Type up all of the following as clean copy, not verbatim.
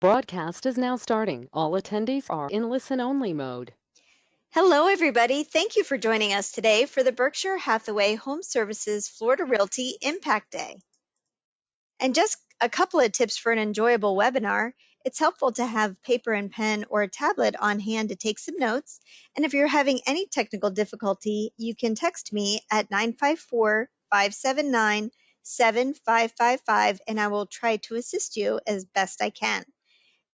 Broadcast is now starting. All attendees are in listen-only mode. Hello, everybody. Thank you for joining us today for the Berkshire Hathaway Home Services Florida Realty Impact Day. And just a couple of tips for an enjoyable webinar. It's helpful to have paper and pen or a tablet on hand to take some notes. And if you're having any technical difficulty, you can text me at 954-579-7555, and I will try to assist you as best I can.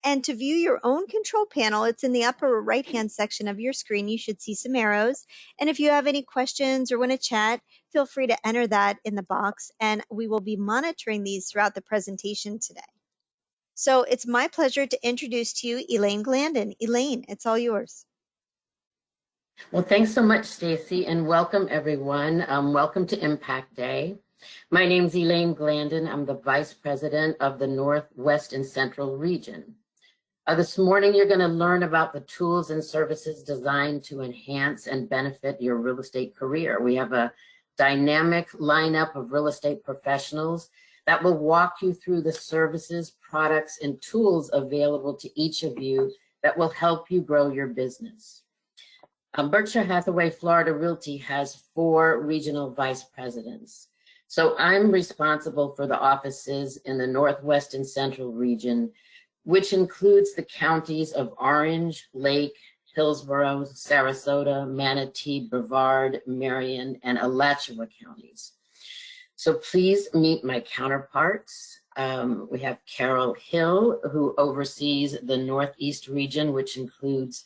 And to view your own control panel, it's in the upper right-hand section of your screen. You should see some arrows. And if you have any questions or want to chat, feel free to enter that in the box, and we will be monitoring these throughout the presentation today. So it's my pleasure to introduce to you Elaine Glandon. Elaine, it's all yours. Well, thanks so much, Stacy, and welcome everyone. Welcome to Impact Day. My name is Elaine Glandon. I'm the Vice President of the Northwest and Central Region. This morning, you're going to learn about the tools and services designed to enhance and benefit your real estate career. We have a dynamic lineup of real estate professionals that will walk you through the services, products, and tools available to each of you that will help you grow your business. Berkshire Hathaway Florida Realty has 4 regional vice presidents. So I'm responsible for the offices in the Northwest and Central region, which includes the counties of Orange, Lake, Hillsborough, Sarasota, Manatee, Brevard, Marion, and Alachua counties. So please meet my counterparts. We have Carol Hill, who oversees the Northeast region, which includes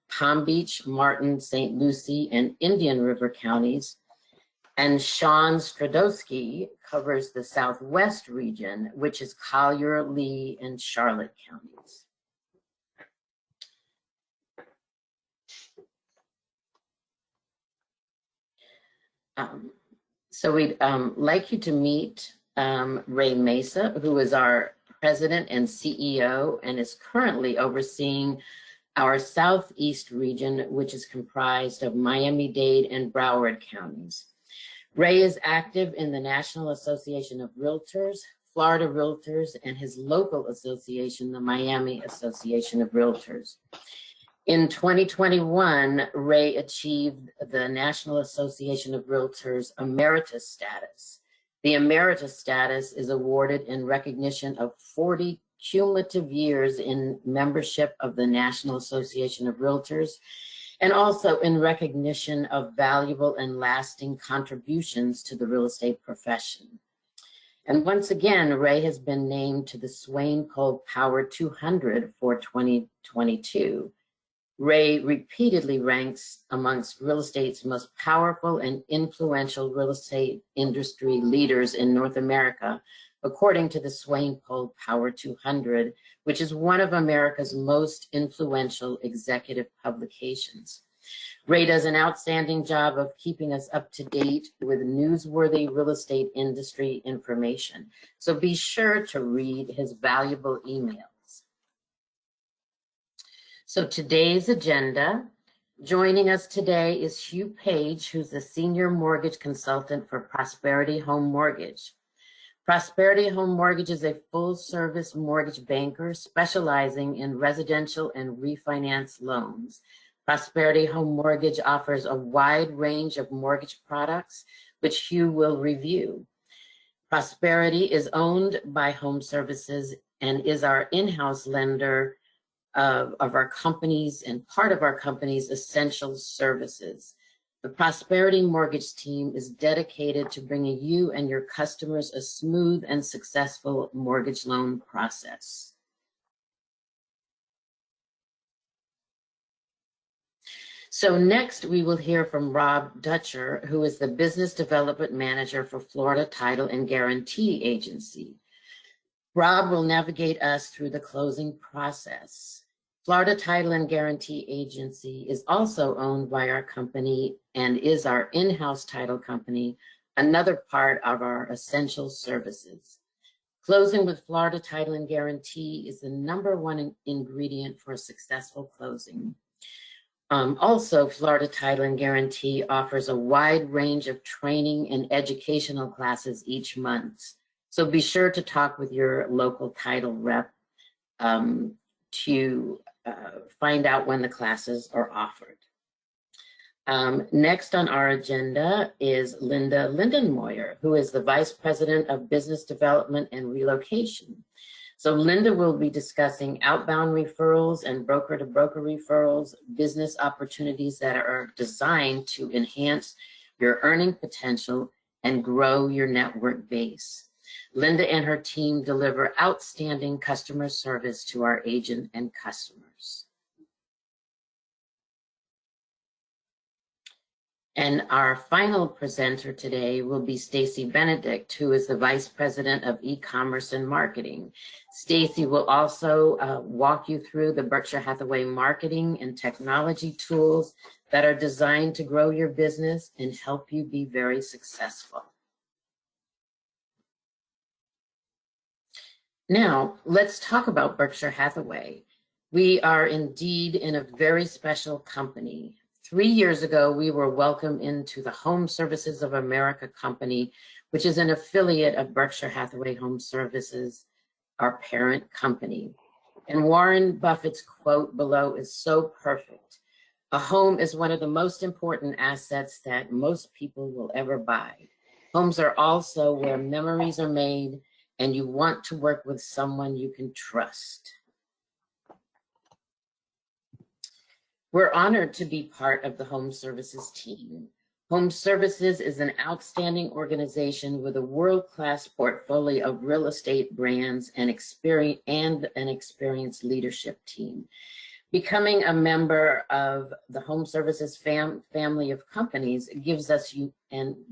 Palm Beach, Martin, St. Lucie, and Indian River counties. And Sean Stradowski covers the Southwest region, which is Collier, Lee, and Charlotte counties. So we'd like you to meet Ray Mesa, who is our president and CEO and is currently overseeing our Southeast region, which is comprised of Miami-Dade and Broward counties. Ray is active in the National Association of Realtors, Florida Realtors, and his local association, the Miami Association of Realtors. In 2021, Ray achieved the National Association of Realtors Emeritus status. The Emeritus status is awarded in recognition of 40 cumulative years in membership of the National Association of Realtors, and also in recognition of valuable and lasting contributions to the real estate profession. And once again, Ray has been named to the Swain Poll Power 200 for 2022. Ray repeatedly ranks amongst real estate's most powerful and influential real estate industry leaders in North America, according to the Swain Poll Power 200, which is one of America's most influential executive publications. Ray does an outstanding job of keeping us up to date with newsworthy real estate industry information. So be sure to read his valuable emails. So today's agenda, joining us today is Hugh Page, who's the Senior Mortgage Consultant for Prosperity Home Mortgage. Prosperity Home Mortgage is a full-service mortgage banker specializing in residential and refinance loans. Prosperity Home Mortgage offers a wide range of mortgage products, which Hugh will review. Prosperity is owned by HomeServices and is our in-house lender of our company's and part of our company's essential services. The Prosperity Mortgage team is dedicated to bringing you and your customers a smooth and successful mortgage loan process. So next we will hear from Rob Dutcher, who is the Business Development Manager for Florida Title and Guarantee Agency. Rob will navigate us through the closing process. Florida Title and Guarantee Agency is also owned by our company and is our in-house title company, another part of our essential services. Closing with Florida Title and Guarantee is the #1 ingredient for a successful closing. Also, Florida Title and Guarantee offers a wide range of training and educational classes each month. So be sure to talk with your local title rep to find out when the classes are offered. Next on our agenda is Linda Lindenmoyer, who is the Vice President of Business Development and Relocation. So Linda will be discussing outbound referrals and broker-to-broker referrals, business opportunities that are designed to enhance your earning potential and grow your network base. Linda and her team deliver outstanding customer service to our agent and customers. And our final presenter today will be Stacy Benedict, who is the Vice President of E-commerce and Marketing. Stacy will also walk you through the Berkshire Hathaway marketing and technology tools that are designed to grow your business and help you be very successful. Now, let's talk about Berkshire Hathaway. We are indeed in a very special company. 3 years ago, we were welcomed into the HomeServices of America company, which is an affiliate of Berkshire Hathaway HomeServices, our parent company. And Warren Buffett's quote below is so perfect. A home is one of the most important assets that most people will ever buy. Homes are also where memories are made, and you want to work with someone you can trust. We're honored to be part of the HomeServices team. HomeServices is an outstanding organization with a world-class portfolio of real estate brands and an experienced leadership team. Becoming a member of the HomeServices family of companies gives us a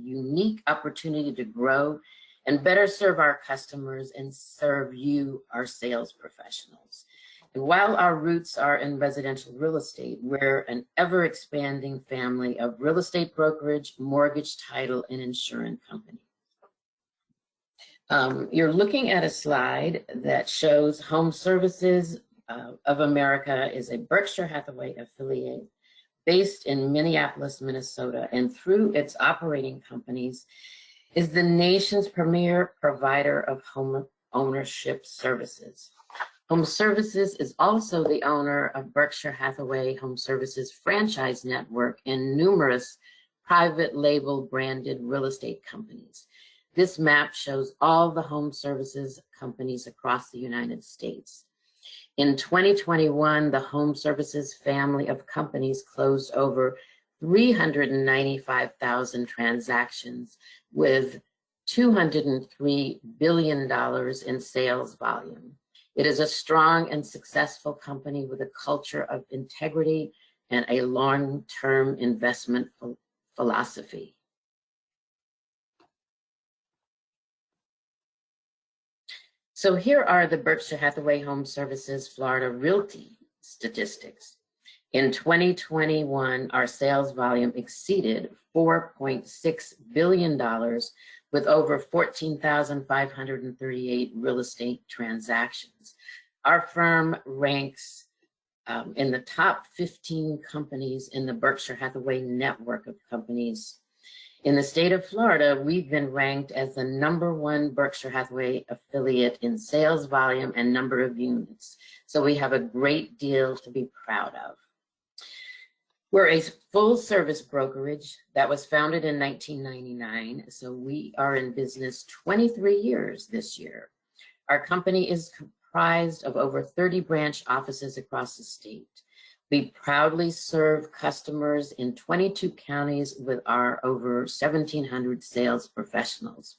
unique opportunity to grow and better serve our customers and serve you, our sales professionals. And while our roots are in residential real estate, we're an ever-expanding family of real estate brokerage, mortgage, title, and insurance companies. You're looking at a slide that shows HomeServices of America is a Berkshire Hathaway affiliate based in Minneapolis, Minnesota, and through its operating companies is the nation's premier provider of home ownership services. HomeServices is also the owner of Berkshire Hathaway HomeServices franchise network and numerous private label branded real estate companies. This map shows all the HomeServices companies across the United States. In 2021, the HomeServices family of companies closed over 395,000 transactions with $203 billion in sales volume. It is a strong and successful company with a culture of integrity and a long-term investment philosophy. So here are the Berkshire Hathaway HomeServices Florida Realty statistics. In 2021, our sales volume exceeded $4.6 billion with over 14,538 real estate transactions. Our firm ranks in the top 15 companies in the Berkshire Hathaway network of companies. In the state of Florida, we've been ranked as the #1 Berkshire Hathaway affiliate in sales volume and number of units. So we have a great deal to be proud of. We're a full-service brokerage that was founded in 1999, so we are in business 23 years this year. Our company is comprised of over 30 branch offices across the state. We proudly serve customers in 22 counties with our over 1,700 sales professionals.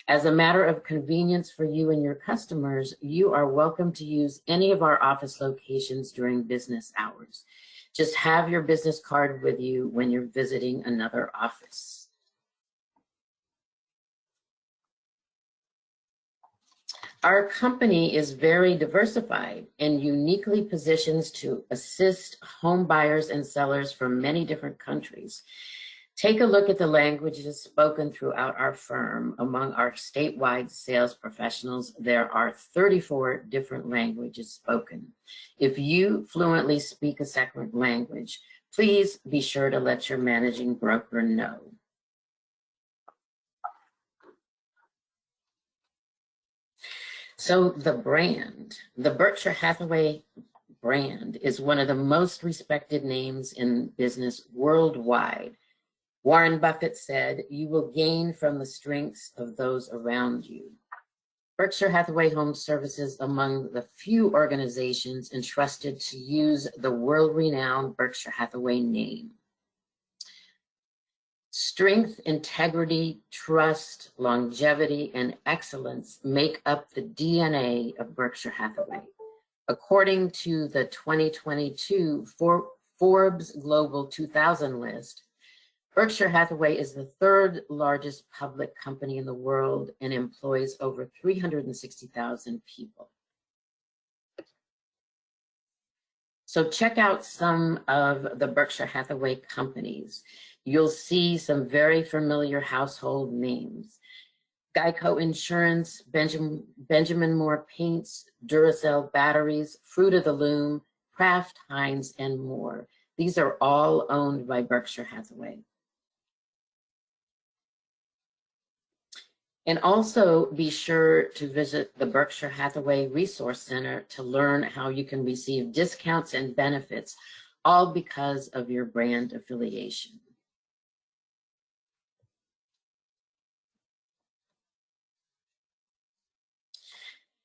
As a matter of convenience for you and your customers, you are welcome to use any of our office locations during business hours. Just have your business card with you when you're visiting another office. Our company is very diversified and uniquely positioned to assist home buyers and sellers from many different countries. Take a look at the languages spoken throughout our firm. Among our statewide sales professionals, there are 34 different languages spoken. If you fluently speak a second language, please be sure to let your managing broker know. So the brand, the Berkshire Hathaway brand, is one of the most respected names in business worldwide. Warren Buffett said, "You will gain from the strengths of those around you." Berkshire Hathaway Home Services among the few organizations entrusted to use the world-renowned Berkshire Hathaway name. Strength, integrity, trust, longevity, and excellence make up the DNA of Berkshire Hathaway. According to the 2022 Forbes Global 2000 list, Berkshire Hathaway is the third largest public company in the world and employs over 360,000 people. So check out some of the Berkshire Hathaway companies. You'll see some very familiar household names: Geico Insurance, Benjamin Moore Paints, Duracell Batteries, Fruit of the Loom, Kraft Heinz, and more. These are all owned by Berkshire Hathaway. And also be sure to visit the Berkshire Hathaway Resource Center to learn how you can receive discounts and benefits, all because of your brand affiliation.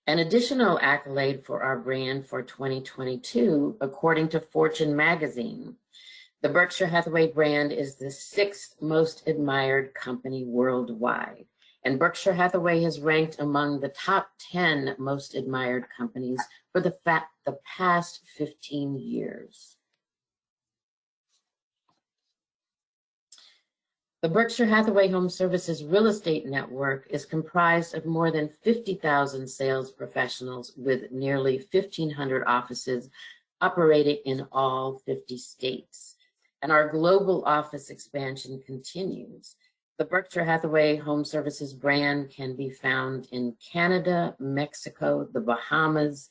An additional accolade for our brand for 2022, according to Fortune magazine, the Berkshire Hathaway brand is the 6th most admired company worldwide. And Berkshire Hathaway has ranked among the top 10 most admired companies for the past 15 years. The Berkshire Hathaway Home Services real estate network is comprised of more than 50,000 sales professionals with nearly 1,500 offices operating in all 50 states. And our global office expansion continues. The Berkshire Hathaway Home Services brand can be found in Canada, Mexico, the Bahamas,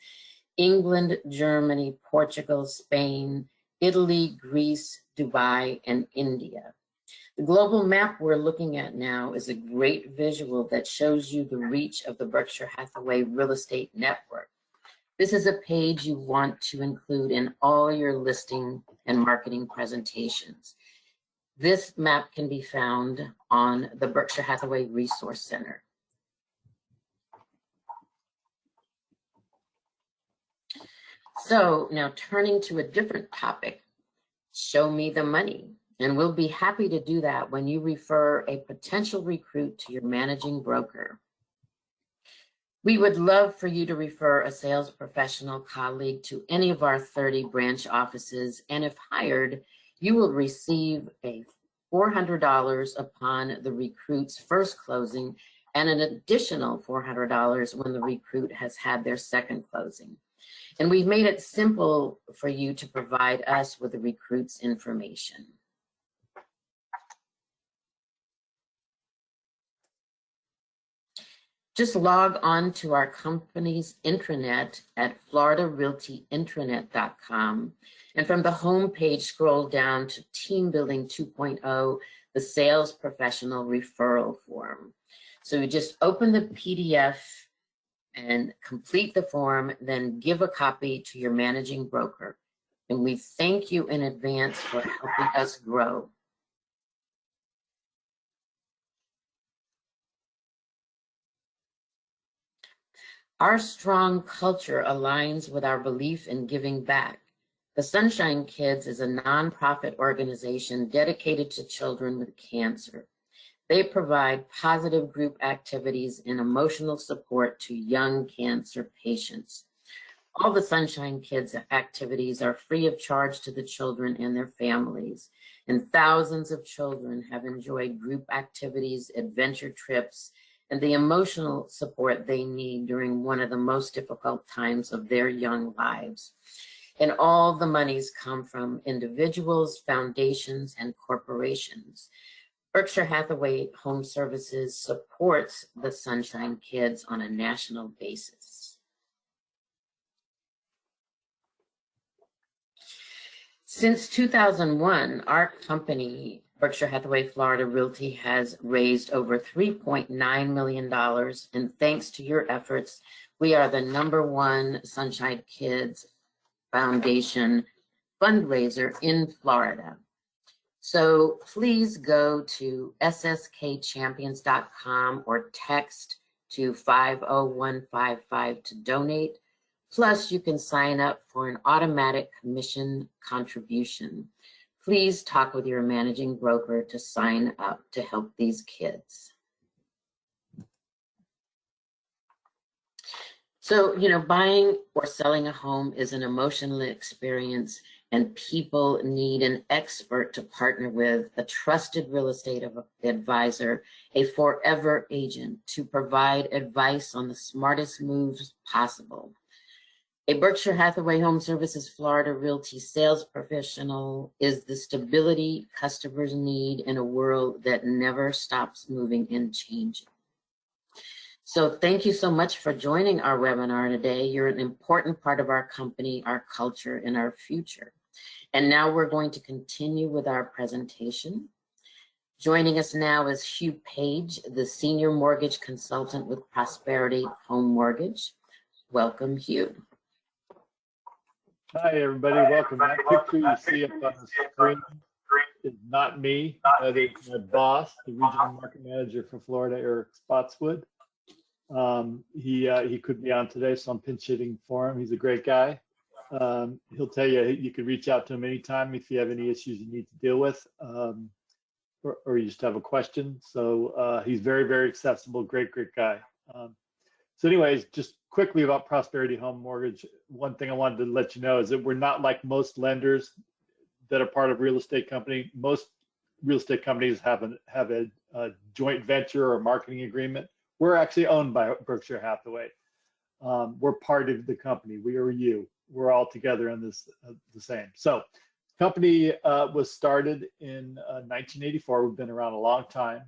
England, Germany, Portugal, Spain, Italy, Greece, Dubai, and India. The global map we're looking at now is a great visual that shows you the reach of the Berkshire Hathaway real estate network. This is a page you want to include in all your listing and marketing presentations. This map can be found on the Berkshire Hathaway Resource Center. So now turning to a different topic, show me the money. And we'll be happy to do that when you refer a potential recruit to your managing broker. We would love for you to refer a sales professional colleague to any of our 30 branch offices, and if hired, you will receive a $400 upon the recruit's first closing and an additional $400 when the recruit has had their second closing. And we've made it simple for you to provide us with the recruit's information. Just log on to our company's intranet at floridarealtyintranet.com. And from the home page, scroll down to Team Building 2.0, the Sales Professional Referral Form. So you just open the PDF and complete the form, then give a copy to your managing broker. And we thank you in advance for helping us grow. Our strong culture aligns with our belief in giving back. The Sunshine Kids is a nonprofit organization dedicated to children with cancer. They provide positive group activities and emotional support to young cancer patients. All the Sunshine Kids activities are free of charge to the children and their families. And thousands of children have enjoyed group activities, adventure trips, and the emotional support they need during one of the most difficult times of their young lives. And all the monies come from individuals, foundations, and corporations. Berkshire Hathaway Home Services supports the Sunshine Kids on a national basis. Since 2001, our company, Berkshire Hathaway Florida Realty, has raised over $3.9 million, and thanks to your efforts, We are the #1 Sunshine Kids Foundation fundraiser in Florida. So please go to sskchampions.com or text to 50155 to donate. Plus, you can sign up for an automatic commission contribution. Please talk with your managing broker to sign up to help these kids. So, buying or selling a home is an emotional experience, and people need an expert to partner with, a trusted real estate advisor, a forever agent to provide advice on the smartest moves possible. A Berkshire Hathaway HomeServices Florida Realty sales professional is the stability customers need in a world that never stops moving and changing. So thank you so much for joining our webinar today. You're an important part of our company, our culture, and our future. And now we're going to continue with our presentation. Joining us now is Hugh Page, the Senior Mortgage Consultant with Prosperity Home Mortgage. Welcome, Hugh. Hi, everybody. Welcome. That picture you see up on the screen is not me. That is my boss, the Regional Market Manager for Florida, Eric Spotswood. He couldn't be on today, so I'm pinch hitting for him. He's a great guy. He'll tell you you can reach out to him anytime if you have any issues you need to deal with, or you just have a question. So he's very, very accessible, great guy. So anyways, just quickly about Prosperity Home Mortgage. One thing I wanted to let you know is that we're not like most lenders that are part of real estate company. Most real estate companies have a joint venture or marketing agreement. We're actually owned by Berkshire Hathaway. We're part of the company. We are you. We're all together in this the same. So, company was started in 1984. We've been around a long time.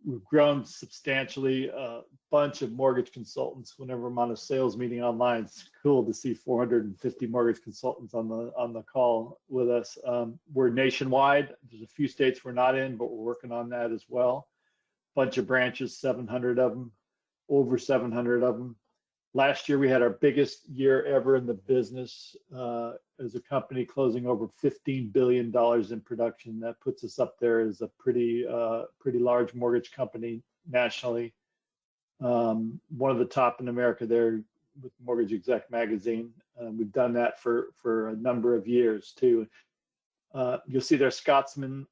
We've grown substantially. A bunch of mortgage consultants. Whenever I'm on a sales meeting online, it's cool to see 450 mortgage consultants on the call with us. We're nationwide. There's a few states we're not in, but we're working on that as well. Bunch of branches, 700 of them, over 700 of them. Last year, we had our biggest year ever in the business as a company, closing over $15 billion in production. That puts us up there as a pretty large mortgage company nationally. One of the top in America there with Mortgage Exec magazine. We've done that for a number of years too. You'll see there Scotsman.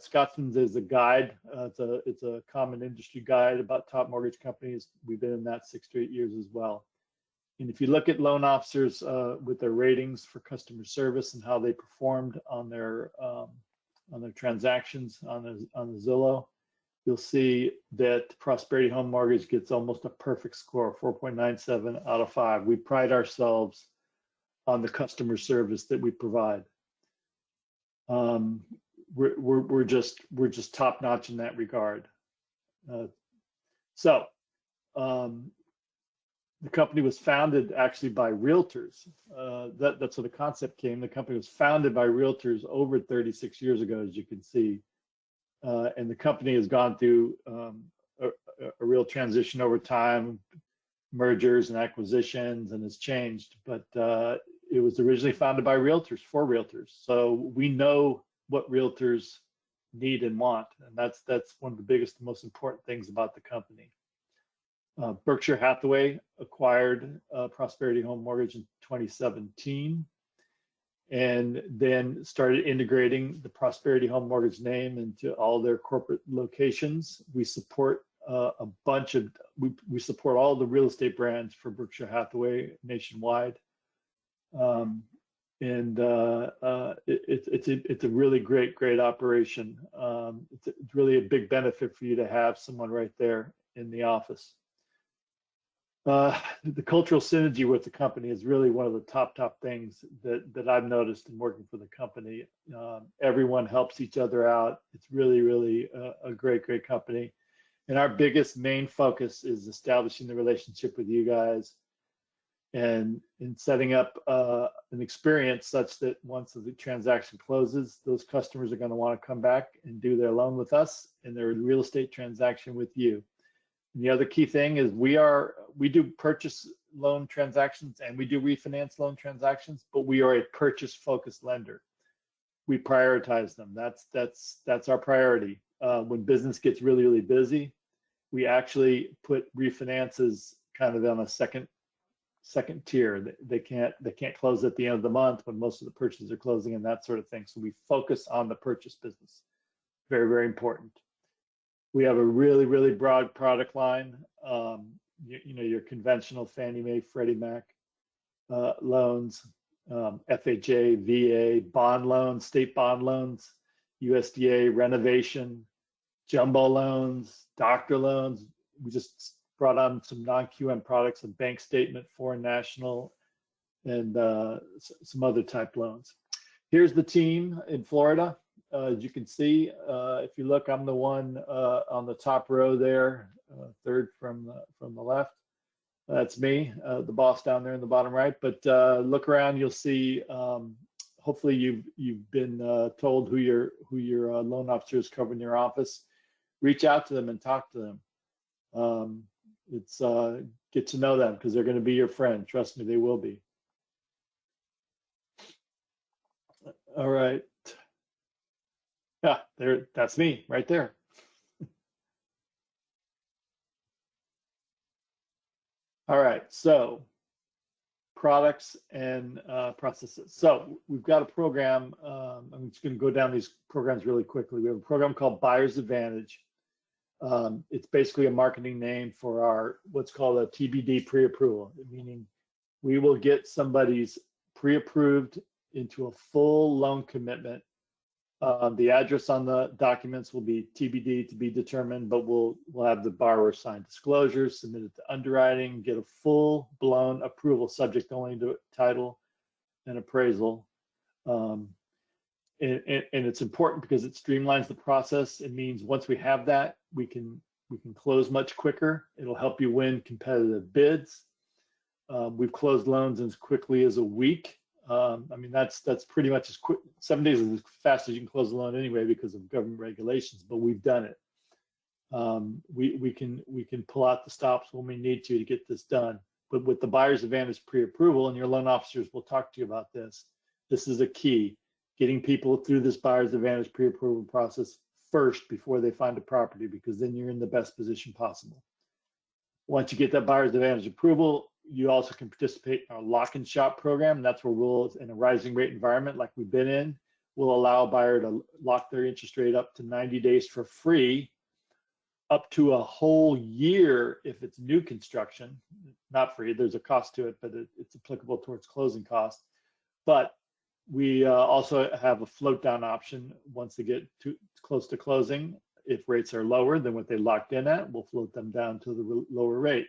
Scotsman's is a guide. It's a common industry guide about top mortgage companies. We've been in that 6 to 8 years as well. And if you look at loan officers with their ratings for customer service and how they performed on their transactions on the Zillow, you'll see that Prosperity Home Mortgage gets almost a perfect score, 4.97 out of 5. We pride ourselves on the customer service that we provide. We're just top notch in that regard. So the company was founded actually by realtors. That's where the concept came. The company was founded by realtors over 36 years ago, as you can see. And the company has gone through a real transition over time, mergers and acquisitions, and has changed. But it was originally founded by realtors, for realtors. So we know what realtors need and want, and that's one of the biggest, most important things about the company. Berkshire Hathaway acquired Prosperity Home Mortgage in 2017, and then started integrating the Prosperity Home Mortgage name into all their corporate locations. We support a bunch of we support all the real estate brands for Berkshire Hathaway nationwide. It's a really great operation. It's really a big benefit for you to have someone right there in the office. The cultural synergy with the company is really one of the top things that I've noticed in working for the company. Everyone helps each other out. It's really a great company. And our biggest main focus is establishing the relationship with you guys, and in setting up an experience such that once the transaction closes, those customers are going to want to come back and do their loan with us and their real estate transaction with you. And the other key thing is we do purchase loan transactions and we do refinance loan transactions, but we are a purchase focused lender. We prioritize them. That's our priority. When business gets really, really busy, we actually put refinances kind of on a second tier. They can't close at the end of the month when most of the purchases are closing and that sort of thing. So we focus on the purchase business. Very, very important. We have a really, really broad product line. You know, your conventional Fannie Mae, Freddie Mac loans, FHA, VA, bond loans, state bond loans, USDA, renovation, jumbo loans, doctor loans. We just brought on some non-QM products, a bank statement, foreign national, and some other type loans. Here's the team in Florida. As you can see, if you look, I'm the one on the top row there, third from the left. That's me, the boss down there in the bottom right. But look around, you'll see. Hopefully, you've been told who your loan officer is covering your office. Reach out to them and talk to them. It's get to know them because they're going to be your friend. Trust me, they will be. All right. Yeah, there. That's me right there. All right. So products and processes. So we've got a program. I'm just going to go down these programs really quickly. We have a program called Buyer's Advantage. It's basically a marketing name for our what's called a TBD pre-approval, meaning we will get somebody's pre-approved into a full loan commitment. The address on the documents will be TBD, to be determined, but we'll have the borrower sign disclosures, submit it to underwriting, get a full-blown approval subject only to title and appraisal. And it's important because it streamlines the process. It means once we have that, we can close much quicker. It'll help you win competitive bids. We've closed loans as quickly as a week. I mean, that's pretty much as quick. 7 days is as fast as you can close a loan anyway because of government regulations, but we've done it. We can pull out the stops when we need to get this done. But with the Buyer's Advantage pre-approval, and your loan officers will talk to you about this, this is a key. Getting people through this Buyer's Advantage pre-approval process first before they find a property, because then you're in the best position possible. Once you get that Buyer's Advantage approval, you also can participate in our lock and shop program. And that's where we'll, in a rising rate environment like we've been in, we'll allow a buyer to lock their interest rate up to 90 days for free, up to a whole year if it's new construction. Not free, there's a cost to it, but it's applicable towards closing costs. But we also have a float down option once they get too close to closing. If rates are lower than what they locked in at, we'll float them down to the lower rate.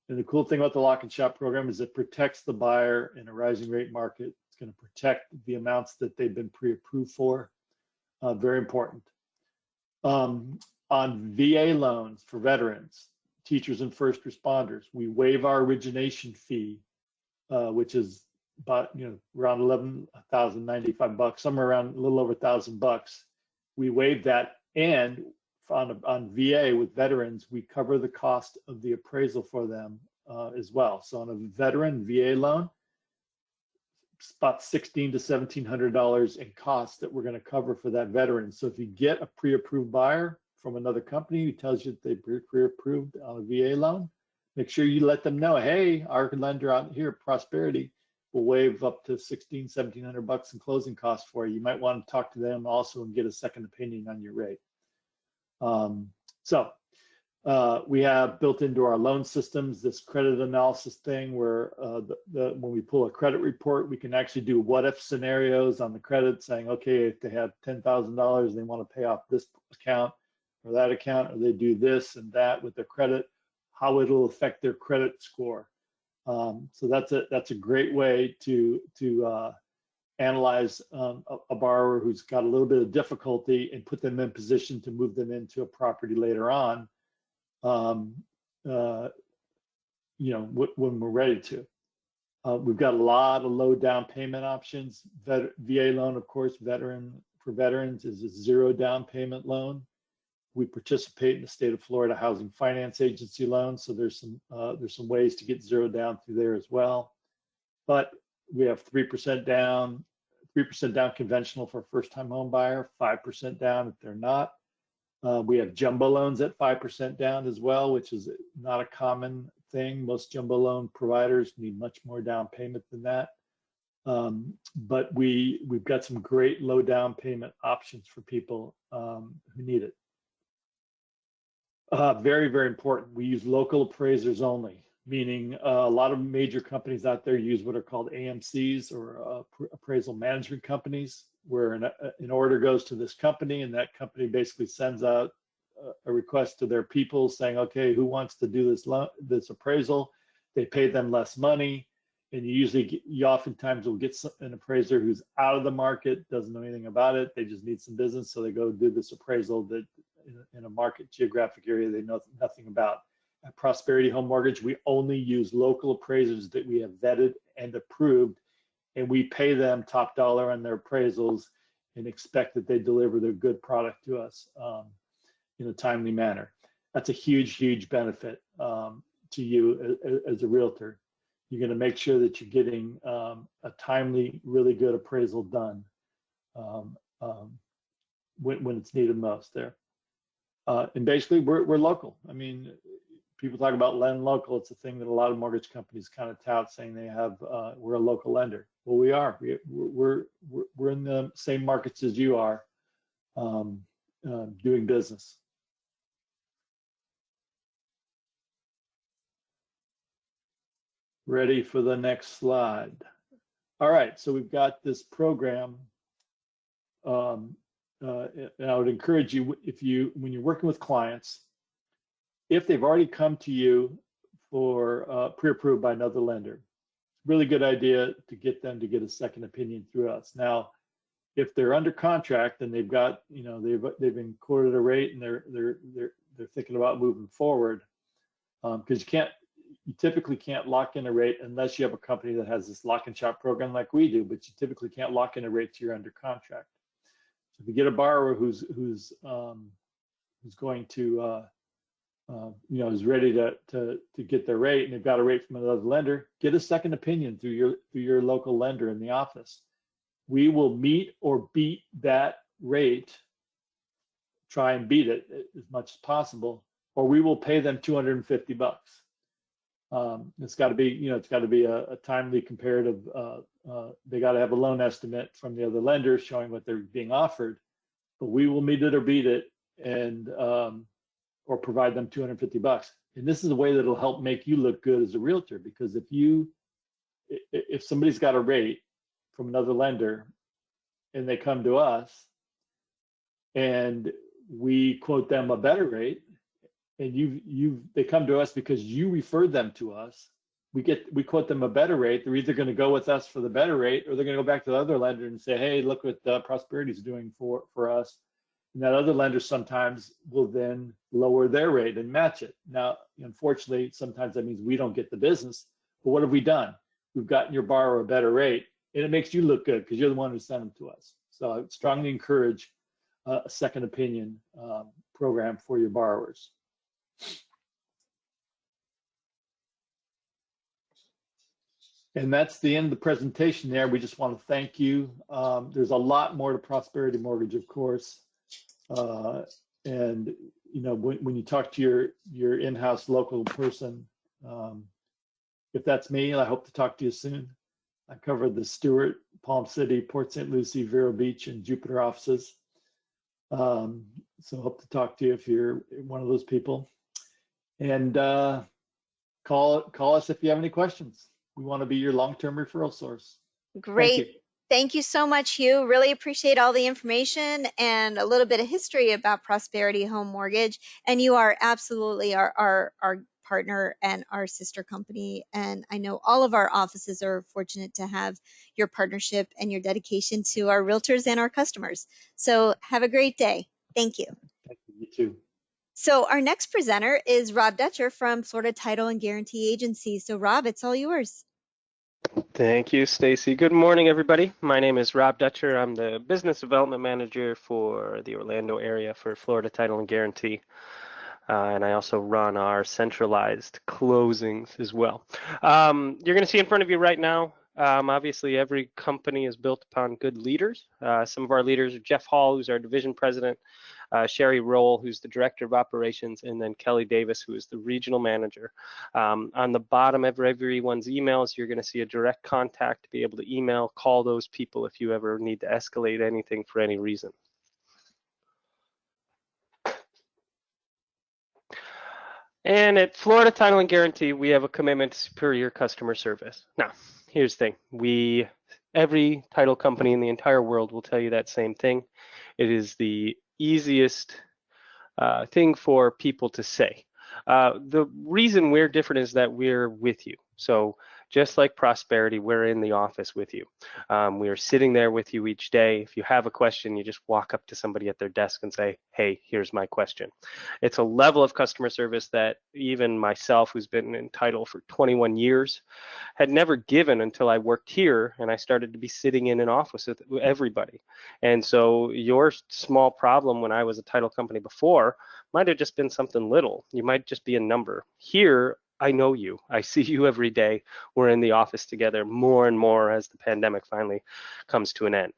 And the cool thing about the lock and shop program is it protects the buyer in a rising rate market. It's going to protect the amounts that they've been pre-approved for. Very important. On VA loans for veterans, teachers and first responders, we waive our origination fee, which is about around $11,095, somewhere around a little over $1,000. We waive that, and on VA with veterans, we cover the cost of the appraisal for them as well. So on a veteran VA loan, it's about $1,600 to $1,700 in costs that we're going to cover for that veteran. So if you get a pre-approved buyer from another company who tells you that they pre-approved on a VA loan, make sure you let them know, hey, our lender out here, Prosperity, will waive up to $1,600, $1,700 in closing costs for you. You might want to talk to them also and get a second opinion on your rate. We have built into our loan systems this credit analysis thing where when we pull a credit report, we can actually do what if scenarios on the credit, saying, okay, if they have $10,000, they want to pay off this account or that account, or they do this and that with their credit, how it'll affect their credit score. So that's a great way to analyze a borrower who's got a little bit of difficulty and put them in position to move them into a property later on, when we're ready to. We've got a lot of low down payment options. VA loan, of course, for veterans is a 0 down payment loan. We participate in the state of Florida Housing Finance Agency loans, so there's some ways to get zero down through there as well. But we have 3% down, 3% down conventional for a first-time home buyer, 5% down if they're not. We have jumbo loans at 5% down as well, which is not a common thing. Most jumbo loan providers need much more down payment than that. But we've got some great low down payment options for people who need it. Very, very important. We use local appraisers only, meaning a lot of major companies out there use what are called AMCs, or appraisal management companies, where an order goes to this company, and that company basically sends out a request to their people saying, okay, who wants to do this appraisal? They pay them less money, and you oftentimes will get an appraiser who's out of the market, doesn't know anything about it. They just need some business, so they go do this appraisal that in a market geographic area they know nothing about. At Prosperity Home Mortgage, we only use local appraisers that we have vetted and approved, and we pay them top dollar on their appraisals and expect that they deliver their good product to us in a timely manner. That's a huge, huge benefit to you as a realtor. You're going to make sure that you're getting a timely, really good appraisal done when it's needed most there. And basically, we're local. I mean, people talk about lend local. It's a thing that a lot of mortgage companies kind of tout, saying they have we're a local lender. Well, we are. We're in the same markets as you are, doing business. Ready for the next slide. All right, so we've got this program. And I would encourage you, when you're working with clients, if they've already come to you for pre-approved by another lender, really good idea to get them to get a second opinion through us. Now, if they're under contract and they've got, they've been quoted a rate and they're thinking about moving forward, because you typically can't lock in a rate unless you have a company that has this lock and shop program like we do, but you typically can't lock in a rate till you're under contract. So if you get a borrower who's going to is ready to get their rate, and they've got a rate from another lender, get a second opinion through your local lender in the office. We will meet or beat that rate, try and beat it as much as possible, or we will pay them $250. It's got to be, a timely comparative. They got to have a loan estimate from the other lender showing what they're being offered, but we will meet it or beat it, and or provide them $250. And this is a way that will help make you look good as a realtor, because if somebody's got a rate from another lender and they come to us and we quote them a better rate, and they come to us because you referred them to us, we quote them a better rate. They're either going to go with us for the better rate, or they're going to go back to the other lender and say, hey, look what Prosperity is doing for us. And that other lender sometimes will then lower their rate and match it. Now, unfortunately, sometimes that means we don't get the business, but what have we done? We've gotten your borrower a better rate, and it makes you look good because you're the one who sent them to us. So I strongly encourage a second opinion program for your borrowers. And that's the end of the presentation there. We just want to thank you. There's a lot more to Prosperity Mortgage, of course. And when you talk to your in-house local person, if that's me, I hope to talk to you soon. I cover the Stewart, Palm City, Port St. Lucie, Vero Beach, and Jupiter offices. So hope to talk to you if you're one of those people. And call us if you have any questions. We want to be your long-term referral source. Great. Thank you so much, Hugh. Really appreciate all the information and a little bit of history about Prosperity Home Mortgage. And you are absolutely our partner and our sister company. And I know all of our offices are fortunate to have your partnership and your dedication to our realtors and our customers. So have a great day. Thank you. Thank you. You too. So our next presenter is Rob Dutcher from Florida Title and Guarantee Agency. So Rob, it's all yours. Thank you, Stacy. Good morning, everybody. My name is Rob Dutcher. I'm the Business Development Manager for the Orlando area for Florida Title and Guarantee. And I also run our centralized closings as well. You're going to see in front of you right now, obviously every company is built upon good leaders. Some of our leaders are Jeff Hall, who's our division president, Sherry Roll, who's the director of operations, and then Kelly Davis, who is the regional manager. On the bottom of everyone's emails, you're going to see a direct contact to be able to email, call those people if you ever need to escalate anything for any reason. And at Florida Title and Guarantee, we have a commitment to superior customer service. Now, here's the thing. Every title company in the entire world will tell you that same thing. It is the easiest thing for people to say. The reason we're different is that we're with you. So just like Prosperity, we're in the office with you. We are sitting there with you each day. If you have a question, you just walk up to somebody at their desk and say, hey, here's my question. It's a level of customer service that even myself, who's been in title for 21 years, had never given until I worked here and I started to be sitting in an office with everybody. And so your small problem when I was a title company before might have just been something little. You might just be a number. Here, I know you. I see you every day. We're in the office together more and more as the pandemic finally comes to an end.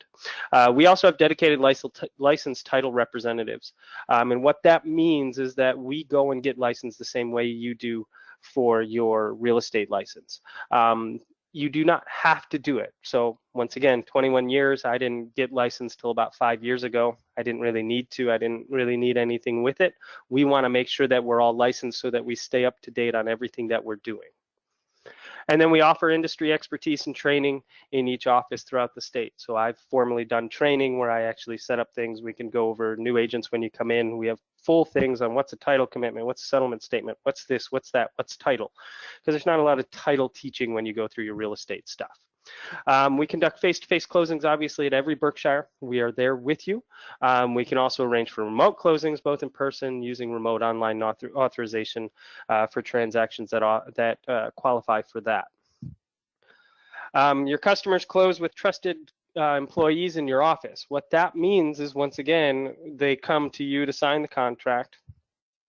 We also have dedicated licensed title representatives. And what that means is that we go and get licensed the same way you do for your real estate license. You do not have to do it. So once again, 21 years, I didn't get licensed till about 5 years ago. I didn't really need to. I didn't really need anything with it. We want to make sure that we're all licensed so that we stay up to date on everything that we're doing. And then we offer industry expertise and training in each office throughout the state. So I've formally done training where I actually set up things. We can go over new agents when you come in. We have full things on what's a title commitment, what's a settlement statement, what's this, what's that, what's title. Because there's not a lot of title teaching when you go through your real estate stuff. We conduct face-to-face closings, obviously, at every Berkshire. We are there with you. We can also arrange for remote closings, both in person, using remote online authorization for transactions that qualify for that. Your customers close with trusted employees in your office. What that means is, once again, they come to you to sign the contract.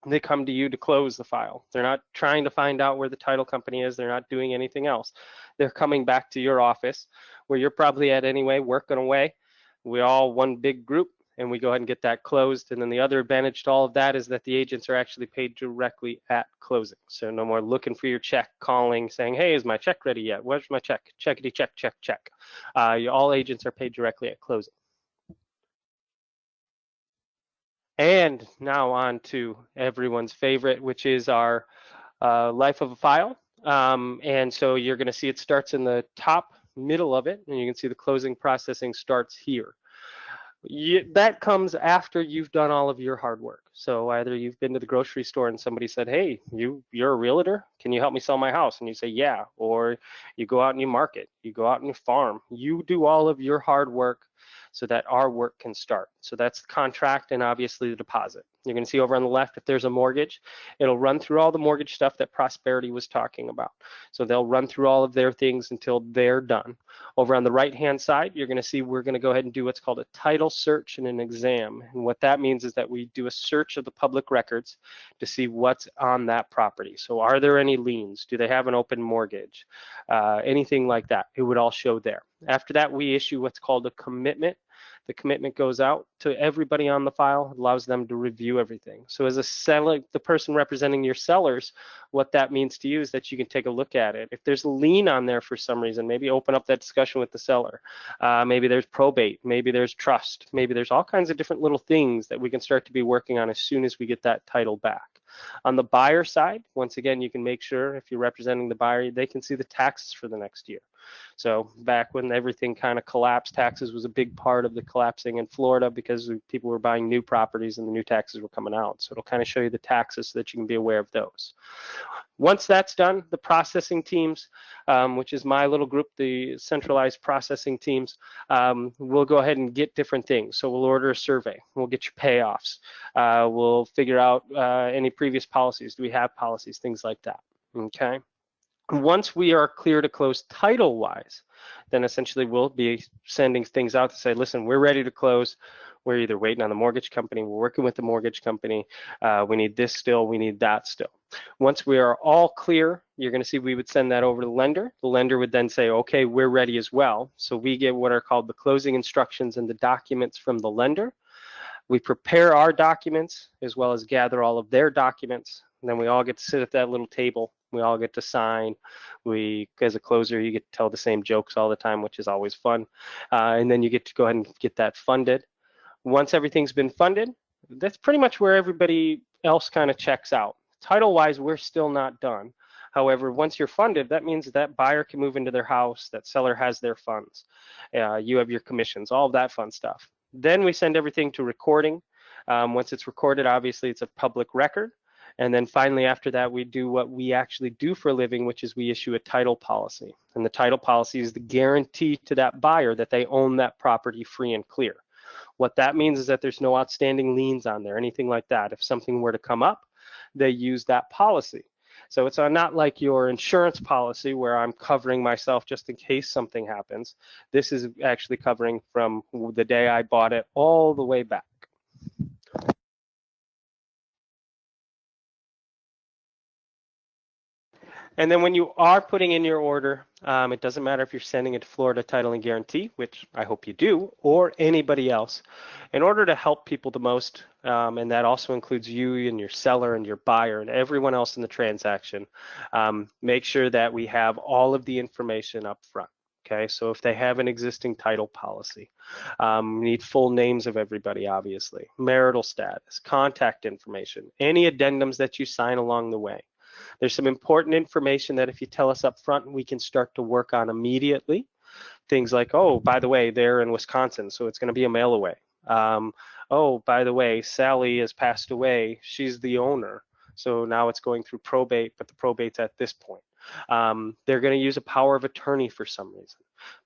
They come to you to close the file. They're not trying to find out where the title company is. They're not doing anything else. They're coming back to your office where you're probably at anyway, working away. We're all one big group and we go ahead and get that closed. And then the other advantage to all of that is that the agents are actually paid directly at closing. So no more looking for your check, calling, saying, hey, is my check ready yet? Where's my check? Checkity check, check, check. All agents are paid directly at closing. And now on to everyone's favorite, which is our life of a file. And so you're going to see it starts in the top middle of it, and you can see the closing processing starts here. That comes after you've done all of your hard work. So either you've been to the grocery store and somebody said, hey, you're a realtor, can you help me sell my house? And you say, yeah. Or you go out and you market, you go out and you farm, you do all of your hard work so that our work can start. So that's the contract and obviously the deposit. You're going to see over on the left, if there's a mortgage, it'll run through all the mortgage stuff that Prosperity was talking about. So they'll run through all of their things until they're done. Over on the right-hand side, you're going to see we're going to go ahead and do what's called a title search and an exam. And what that means is that we do a search of the public records to see what's on that property. So are there any liens? Do they have an open mortgage? Anything like that, it would all show there. After that, we issue what's called a commitment. The commitment goes out to everybody on the file, allows them to review everything. So as a seller, the person representing your sellers, what that means to you is that you can take a look at it. If there's a lien on there for some reason, maybe open up that discussion with the seller. Maybe there's probate, maybe there's trust, maybe there's all kinds of different little things that we can start to be working on as soon as we get that title back. On the buyer side, once again, you can make sure if you're representing the buyer, they can see the taxes for the next year. So back when everything kind of collapsed, taxes was a big part of the collapsing in Florida because people were buying new properties and the new taxes were coming out. So it'll kind of show you the taxes so that you can be aware of those. Once that's done, the processing teams, which is my little group, the centralized processing teams, we'll go ahead and get different things. So we'll order a survey. We'll get your payoffs. We'll figure out any previous policies. Do we have policies? Things like that. Okay. Once we are clear to close title-wise, then essentially we'll be sending things out to say, listen, we're ready to close. We're either waiting on the mortgage company, we're working with the mortgage company, we need this still, we need that still. Once we are all clear, you're going to see we would send that over to the lender. The lender would then say, okay, we're ready as well. So we get what are called the closing instructions and the documents from the lender. We prepare our documents as well as gather all of their documents. And then we all get to sit at that little table. We all get to sign. We, as a closer, you get to tell the same jokes all the time, which is always fun. And then you get to go ahead and get that funded. Once everything's been funded, that's pretty much where everybody else kind of checks out. Title-wise, we're still not done. However, once you're funded, that means that buyer can move into their house, that seller has their funds, you have your commissions, all of that fun stuff. Then we send everything to recording. Once it's recorded, obviously it's a public record. And then finally, after that, we do what we actually do for a living, which is we issue a title policy. And the title policy is the guarantee to that buyer that they own that property free and clear. What that means is that there's no outstanding liens on there, anything like that. If something were to come up, they use that policy. So it's not like your insurance policy where I'm covering myself just in case something happens. This is actually covering from the day I bought it all the way back. And then when you are putting in your order, it doesn't matter if you're sending it to Florida Title and Guarantee, which I hope you do, or anybody else. In order to help people the most, and that also includes you and your seller and your buyer and everyone else in the transaction, make sure that we have all of the information up front. Okay, so if they have an existing title policy, we need full names of everybody, obviously, marital status, contact information, any addendums that you sign along the way. There's some important information that if you tell us up front, we can start to work on immediately. Things like, oh, by the way, they're in Wisconsin, so it's going to be a mail away. Oh, by the way, Sally has passed away. She's the owner. So now it's going through probate, but the probate's at this point. They're going to use a power of attorney for some reason.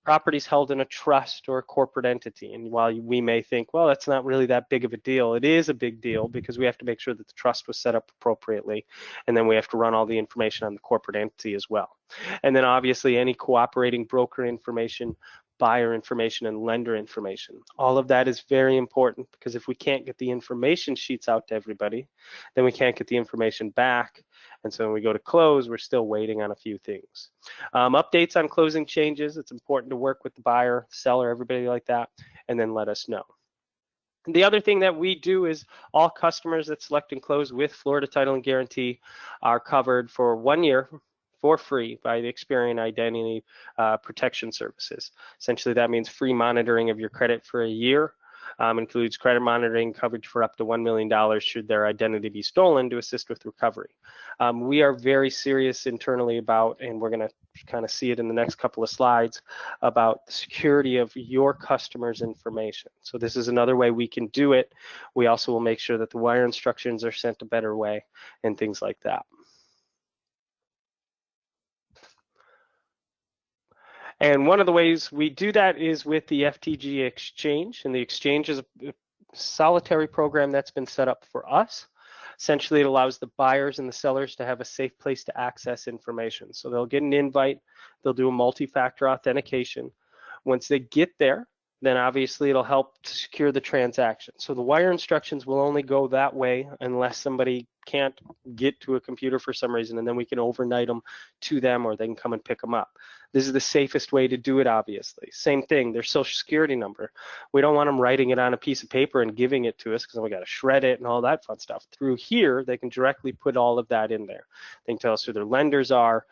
Property's held in a trust or a corporate entity. And while we may think, well, that's not really that big of a deal, it is a big deal because we have to make sure that the trust was set up appropriately. And then we have to run all the information on the corporate entity as well. And then obviously any cooperating broker information, buyer information, and lender information. All of that is very important because if we can't get the information sheets out to everybody, then we can't get the information back. And so when we go to close, we're still waiting on a few things. Updates on closing changes. It's important to work with the buyer, seller, everybody like that, and then let us know. The other thing that we do is all customers that select and close with Florida Title and Guarantee are covered for 1 year for free by the Experian Identity Protection Services. Essentially, that means free monitoring of your credit for a year. Includes credit monitoring coverage for up to $1 million should their identity be stolen to assist with recovery. We are very serious internally about, and we're going to kind of see it in the next couple of slides, about the security of your customers' information. So this is another way we can do it. We also will make sure that the wire instructions are sent a better way and things like that. And one of the ways we do that is with the FTG exchange, and the exchange is a solitary program that's been set up for us. Essentially, it allows the buyers and the sellers to have a safe place to access information. So they'll get an invite, they'll do a multi-factor authentication. Once they get there, then obviously it'll help to secure the transaction. So the wire instructions will only go that way unless somebody can't get to a computer for some reason, and then we can overnight them to them or they can come and pick them up. This is the safest way to do it, obviously. Same thing, their social security number. We don't want them writing it on a piece of paper and giving it to us because we got to shred it and all that fun stuff. Through here, they can directly put all of that in there. They can tell us who their lenders are.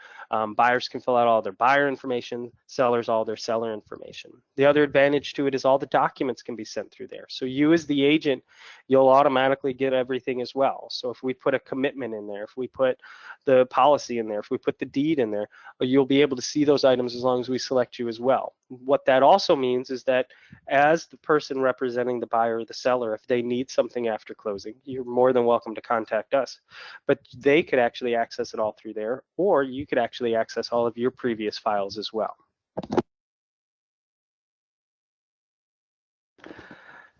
Buyers can fill out all their buyer information, sellers all their seller information. The other advantage to it is all the documents can be sent through there. So you as the agent, you'll automatically get everything as well. So if we put a commitment in there, if we put the policy in there, if we put the deed in there, you'll be able to see those items as long as we select you as well. What that also means is that as the person representing the buyer or the seller, if they need something after closing, you're more than welcome to contact us. But they could actually access it all through there, or you could actually access all of your previous files as well.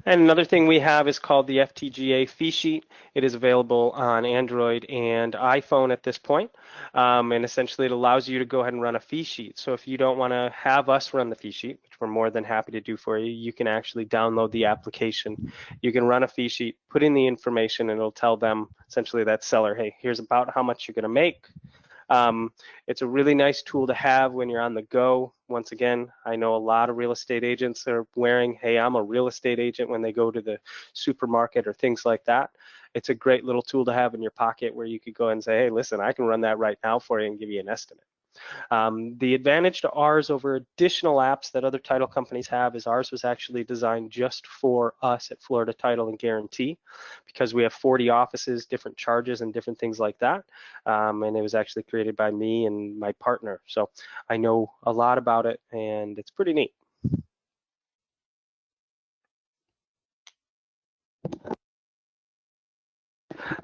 And another thing we have is called the FTGA fee sheet. It is available on Android and iPhone at this point. And essentially it allows you to go ahead and run a fee sheet. So if you don't want to have us run the fee sheet, which we're more than happy to do for you, you can actually download the application. You can run a fee sheet, put in the information, and it'll tell them, essentially that seller, hey, here's about how much you're going to make. It's a really nice tool to have when you're on the go. Once again, I know a lot of real estate agents are wearing, hey, I'm a real estate agent when they go to the supermarket or things like that. It's a great little tool to have in your pocket where you could go and say, hey, listen, I can run that right now for you and give you an estimate. The advantage to ours over additional apps that other title companies have is ours was actually designed just for us at Florida Title and Guarantee, because we have 40 offices, different charges and different things like that. And it was actually created by me and my partner. So I know a lot about it and it's pretty neat.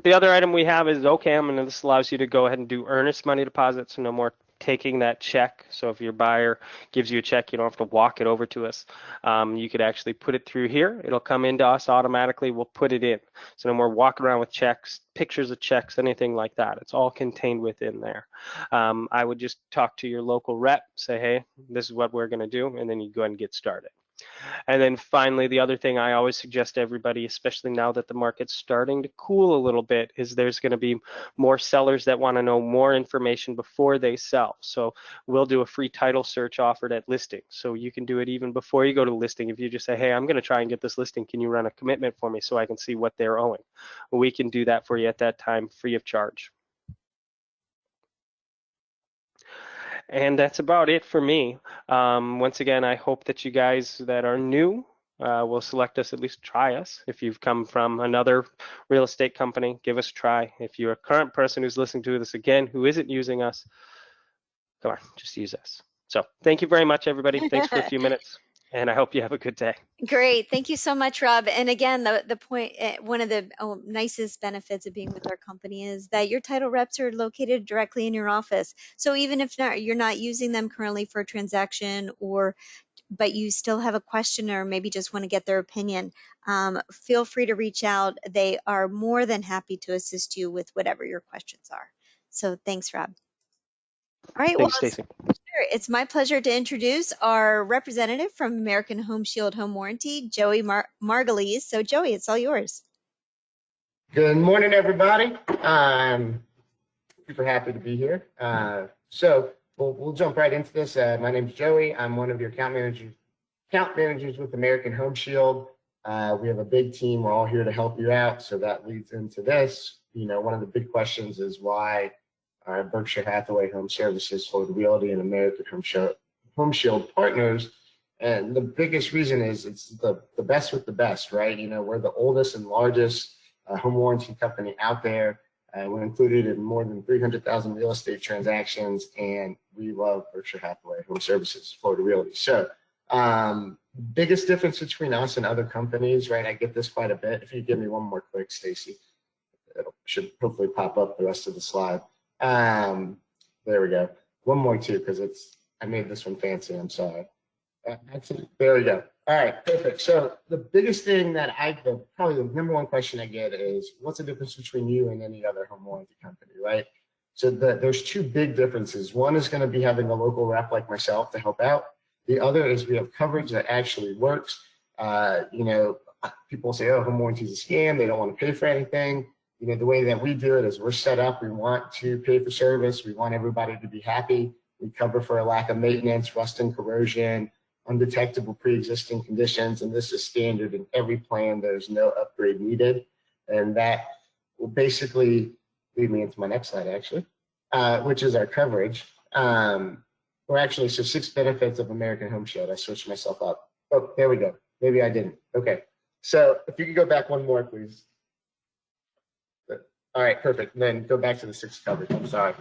The other item we have is OCAM, and this allows you to go ahead and do earnest money deposits, so no more taking that check. So if your buyer gives you a check, you don't have to walk it over to us. You could actually put it through here. It'll come into us automatically. We'll put it in. So no more walking around with checks, pictures of checks, anything like that. It's all contained within there. I would just talk to your local rep, say, hey, this is what we're going to do, and then you go ahead and get started. And then finally, the other thing I always suggest to everybody, especially now that the market's starting to cool a little bit, is there's going to be more sellers that want to know more information before they sell. So we'll do a free title search offered at listing. So you can do it even before you go to listing. If you just say, hey, I'm going to try and get this listing, can you run a commitment for me so I can see what they're owing? Well, we can do that for you at that time, free of charge. And that's about it for me. Once again, I hope that you guys that are new will select us, at least try us. If you've come from another real estate company, give us a try. If you're a current person who's listening to this again, who isn't using us, come on, just use us. So thank you very much, everybody. Thanks for a few minutes, and I hope you have a good day. Great. Thank you so much, Rob. And again, the point, one of the nicest benefits of being with our company is that your title reps are located directly in your office. So even if you're not using them currently for a transaction, but you still have a question or maybe just want to get their opinion, feel free to reach out. They are more than happy to assist you with whatever your questions are. So thanks, Rob. All right. Thanks, Stacy. Sure. It's my pleasure to introduce our representative from American Home Shield Home Warranty, Joey Margulies. So Joey, it's all yours. Good morning, everybody. I'm super happy to be here. So we'll jump right into this. My name's Joey. I'm one of your account managers with American Home Shield. We have a big team. We're all here to help you out. So that leads into this. You know, one of the big questions is why Berkshire Hathaway, HomeServices, Florida Realty, and American Home Shield partners. And the biggest reason is it's the best with the best, right? You know, we're the oldest and largest home warranty company out there. We're included in more than 300,000 real estate transactions, and we love Berkshire Hathaway, HomeServices, Florida Realty. So biggest difference between us and other companies, right? I get this quite a bit. If you give me one more click, Stacy, it should hopefully pop up the rest of the slide. There we go. One more too, because I made this one fancy. I'm sorry. Actually, there we go. All right, perfect. So the biggest thing that probably the number one question I get is, what's the difference between you and any other home warranty company, right? So there's two big differences. One is going to be having a local rep like myself to help out. The other is we have coverage that actually works. You know, people say, oh, home warranty is a scam. They don't want to pay for anything. You know, the way that we do it is we're set up. We want to pay for service. We want everybody to be happy. We cover for a lack of maintenance, rust and corrosion, undetectable pre-existing conditions, and this is standard in every plan. There's no upgrade needed, and that will basically lead me into my next slide, actually, which is our coverage. We're actually, so 6 benefits of American Home Shield. I switched myself up. Oh, there we go. Maybe I didn't. Okay, so if you could go back one more, please. All right, perfect. And then go back to the 6 coverage. I'm sorry.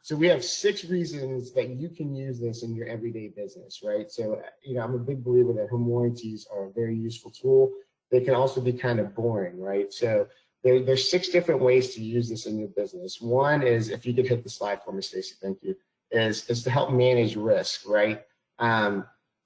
So we have 6 reasons that you can use this in your everyday business, right? So, you know, I'm a big believer that home warranties are a very useful tool. They can also be kind of boring, right? So there's 6 different ways to use this in your business. One is, if you could hit the slide for me, Stacy, thank you, is to help manage risk, right?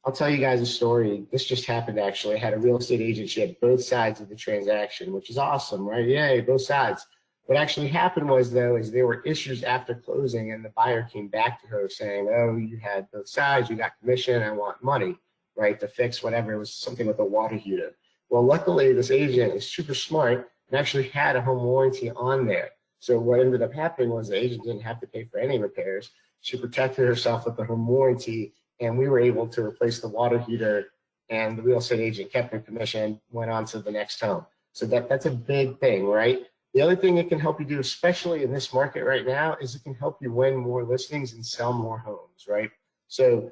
I'll tell you guys a story. This just happened actually. I had a real estate agent. She had both sides of the transaction, which is awesome, right? Yay, both sides. What actually happened was, though, is there were issues after closing, and the buyer came back to her saying, oh, you had both sides, you got commission, I want money, right, to fix whatever. It was something with a water heater. Well, luckily, this agent is super smart and actually had a home warranty on there. So what ended up happening was the agent didn't have to pay for any repairs. She protected herself with the home warranty, and we were able to replace the water heater, and the real estate agent kept her commission, went on to the next home. So that's a big thing, right? The other thing it can help you do, especially in this market right now, is it can help you win more listings and sell more homes, right? So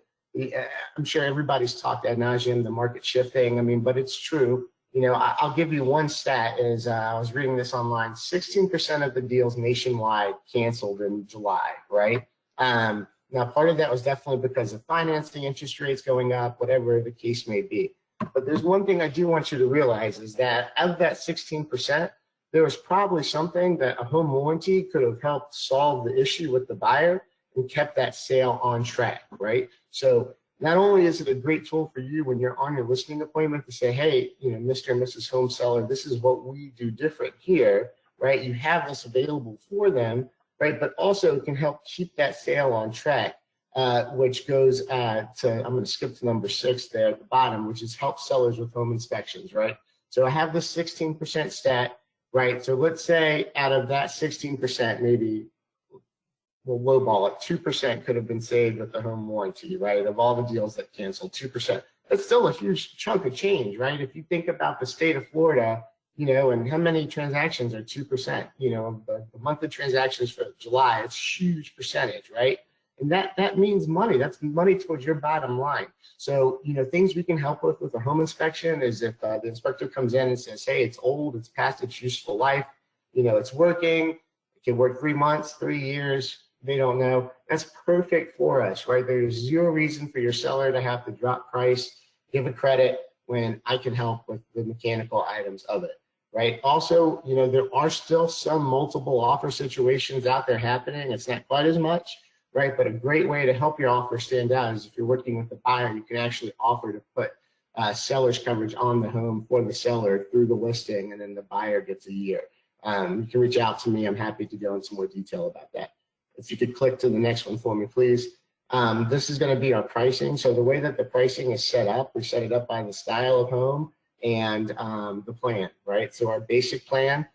I'm sure everybody's talked ad nauseum, the market shifting. I mean, but it's true. You know, I'll give you one stat is I was reading this online, 16% of the deals nationwide canceled in July, right? Now, part of that was definitely because of financing, interest rates going up, whatever the case may be. But there's one thing I do want you to realize is that out of that 16%, there was probably something that a home warranty could have helped solve the issue with the buyer and kept that sale on track, right? So not only is it a great tool for you when you're on your listing appointment to say, hey, you know, Mr. and Mrs. Home Seller, this is what we do different here, right? You have this available for them, right? But also it can help keep that sale on track, which goes I'm going to skip to number 6 there at the bottom, which is help sellers with home inspections, right? So I have this 16% stat, right? So let's say out of that 16%, maybe we'll lowball it, 2% could have been saved with the home warranty, right? Of all the deals that canceled, 2%. That's still a huge chunk of change, right? If you think about the state of Florida, you know, and how many transactions are 2%, you know, the monthly transactions for July, it's a huge percentage, right? And that means money. That's money towards your bottom line. So, you know, things we can help with a home inspection is if the inspector comes in and says, hey, it's old, it's past its useful life, you know, it's working, it can work 3 months, 3 years, they don't know. That's perfect for us, right? There's zero reason for your seller to have to drop price, give a credit when I can help with the mechanical items of it, right? Also, you know, there are still some multiple offer situations out there happening. It's not quite as much, right? But a great way to help your offer stand out is if you're working with the buyer, you can actually offer to put seller's coverage on the home for the seller through the listing, and then the buyer gets a year. You can reach out to me. I'm happy to go into more detail about that. If you could click to the next one for me, please. This is going to be our pricing. So the way that the pricing is set up, we set it up by the style of home and the plan, right? So our basic plan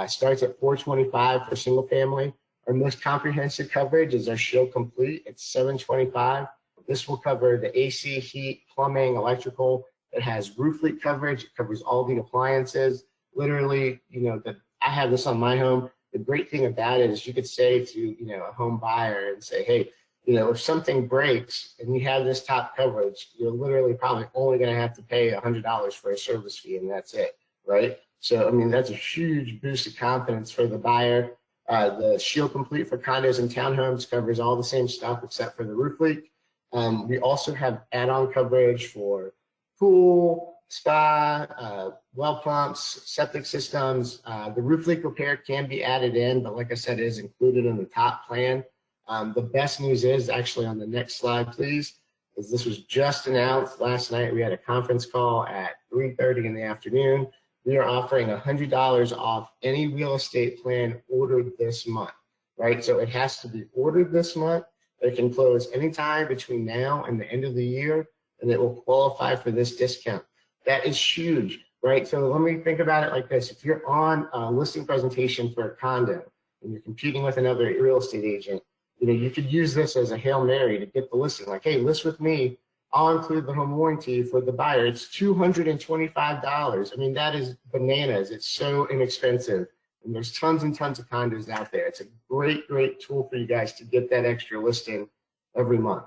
starts at $425 for single family. Our most comprehensive coverage is our Shield Complete. It's $725. This will cover the AC, heat, plumbing, electrical. It has roof leak coverage. It covers all the appliances. Literally, you know, I have this on my home. The great thing about it is you could say to, you know, a home buyer and say, hey, you know, if something breaks and you have this top coverage, you're literally probably only going to have to pay $100 for a service fee, and that's it, right? So, I mean, that's a huge boost of confidence for the buyer. The Shield Complete for condos and townhomes covers all the same stuff except for the roof leak. We also have add-on coverage for pool, spa, well pumps, septic systems. The roof leak repair can be added in, but like I said, it is included in the top plan. The best news is actually on the next slide, please, is this was just announced last night. We had a conference call at 3:30 in the afternoon. We are offering $100 off any real estate plan ordered this month, right? So it has to be ordered this month. It can close anytime between now and the end of the year, and it will qualify for this discount. That is huge, right? So let me think about it like this. If you're on a listing presentation for a condo and you're competing with another real estate agent, you know, you could use this as a Hail Mary to get the listing. Like, hey, list with me. I'll include the home warranty for the buyer. It's $225. I mean, that is bananas. It's so inexpensive. And there's tons and tons of condos out there. It's a great, great tool for you guys to get that extra listing every month.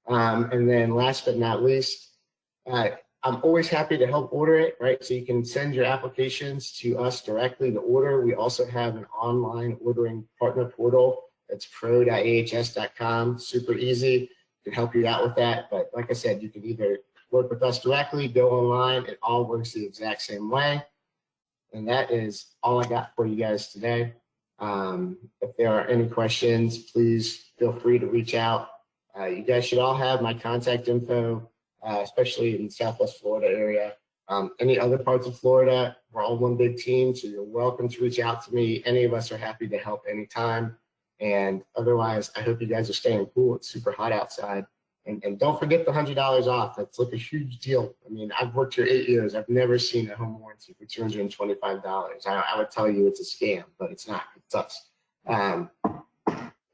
And then last but not least, I'm always happy to help order it, right? So you can send your applications to us directly to order. We also have an online ordering partner portal. It's pro.ahs.com, super easy. Can help you out with that. But like I said, you can either work with us directly, go online. It all works the exact same way. And that is all I got for you guys today. If there are any questions, please feel free to reach out. You guys should all have my contact info especially in the Southwest Florida area. Any other parts of Florida, we're all one big team, so you're welcome to reach out to me. Any of us are happy to help anytime. And otherwise, I hope you guys are staying cool. It's super hot outside. And don't forget the $100 off. That's like a huge deal. I mean, I've worked here 8 years. I've never seen a home warranty for $225. I would tell you it's a scam, but it's not. It's us.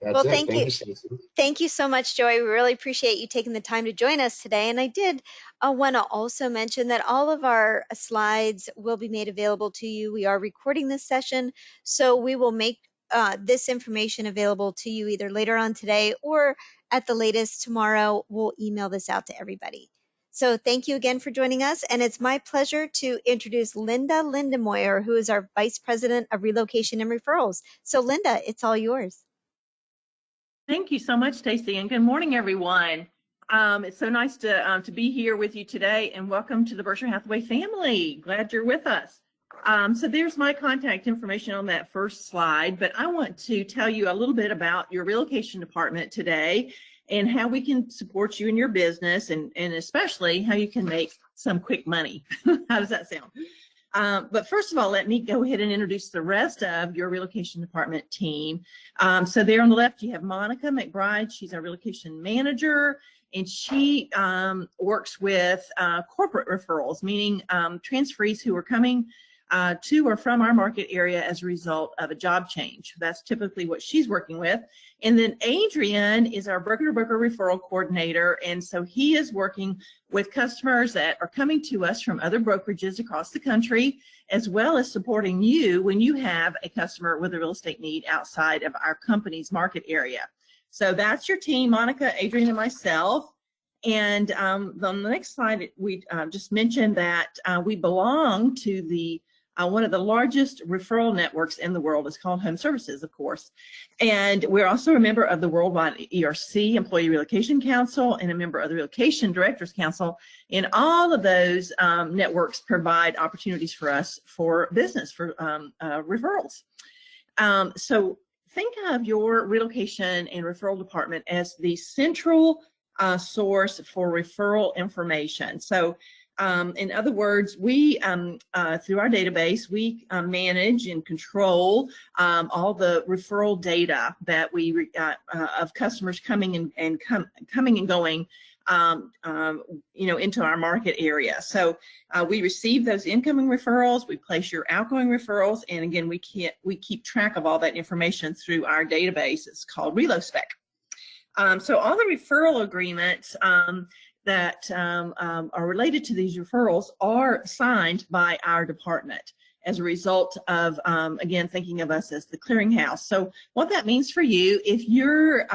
That's Well, it. thank you. Stacey. Thank you so much, Joey. We really appreciate you taking the time to join us today. And I did want to also mention that all of our slides will be made available to you. We are recording this session, so we will make this information available to you either later on today or at the latest tomorrow. We'll email this out to everybody. So thank you again for joining us. And it's my pleasure to introduce Linda Lindemoyer, who is our Vice President of Relocation and Referrals. So Linda, it's all yours. Thank you so much, Stacey, and good morning, everyone. It's so nice to be here with you today, and welcome to the Berkshire Hathaway family. Glad you're with us. So there's my contact information on that first slide, but I want to tell you a little bit about your relocation department today and how we can support you in your business, and especially how you can make some quick money. How does that sound? But first of all, let me go ahead and introduce the rest of your relocation department team. So there on the left, you have Monica McBride. She's our relocation manager, and she works with corporate referrals, meaning transferees who are coming to or from our market area as a result of a job change. That's typically what she's working with. And then Adrian is our broker-to-broker referral coordinator, and so he is working with customers that are coming to us from other brokerages across the country, as well as supporting you when you have a customer with a real estate need outside of our company's market area. So that's your team, Monica, Adrian, and myself. And on the next slide, we just mentioned that we belong to the one of the largest referral networks in the world. Is called HomeServices, of course. And we're also a member of the Worldwide ERC, Employee Relocation Council, and a member of the Relocation Directors Council. And all of those networks provide opportunities for us for business, for referrals. So think of your relocation and referral department as the central source for referral information. So in other words, we, through our database, we manage and control all the referral data that we of customers coming and coming and going, into our market area. So we receive those incoming referrals, we place your outgoing referrals, and again, we keep track of all that information through our database. It's called ReloSpec. So all the referral agreements that are related to these referrals are signed by our department as a result of, again, thinking of us as the clearinghouse. So what that means for you, if you're,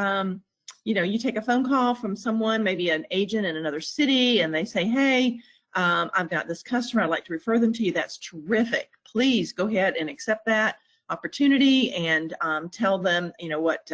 you take a phone call from someone, maybe an agent in another city, and they say, hey, I've got this customer, I'd like to refer them to you, that's terrific. Please go ahead and accept that opportunity and tell them, what,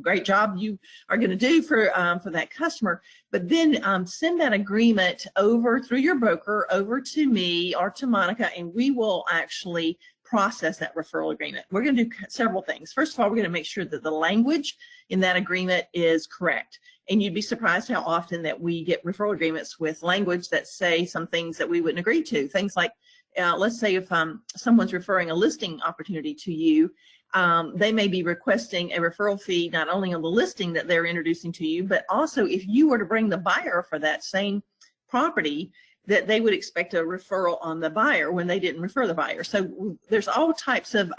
great job you are going to do for that customer. But then send that agreement over through your broker over to me or to Monica, and we will actually process that referral agreement. We're going to do several things. First of all, we're going to make sure that the language in that agreement is correct. And you'd be surprised how often that we get referral agreements with language that say some things that we wouldn't agree to. Things like, let's say if someone's referring a listing opportunity to you, they may be requesting a referral fee not only on the listing that they're introducing to you, but also if you were to bring the buyer for that same property, that they would expect a referral on the buyer when they didn't refer the buyer. So there's all types of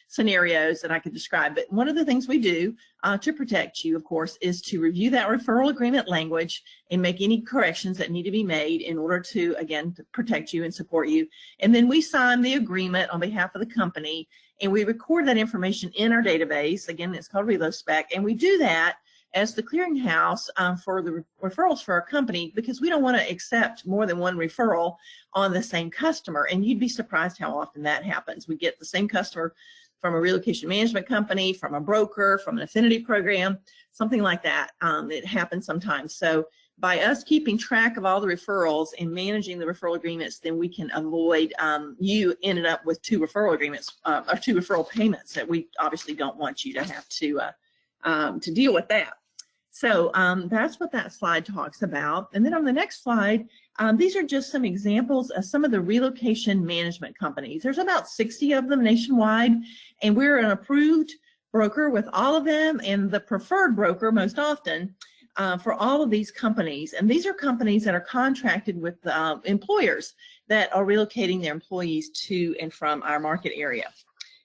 scenarios that I could describe. But one of the things we do to protect you, of course, is to review that referral agreement language and make any corrections that need to be made in order to, again, to protect you and support you. And then we sign the agreement on behalf of the company, and we record that information in our database. Again, it's called ReloSpec, and we do that as the clearinghouse for the referrals for our company, because we don't want to accept more than one referral on the same customer. And you'd be surprised how often that happens. We get the same customer from a relocation management company, from a broker, from an affinity program, something like that. It happens sometimes. So by us keeping track of all the referrals and managing the referral agreements, then we can avoid you ended up with two referral agreements or two referral payments that we obviously don't want you to have to deal with that. So that's what that slide talks about. And then on the next slide, these are just some examples of some of the relocation management companies. There's about 60 of them nationwide, and we're an approved broker with all of them and the preferred broker most often for all of these companies. And these are companies that are contracted with employers that are relocating their employees to and from our market area.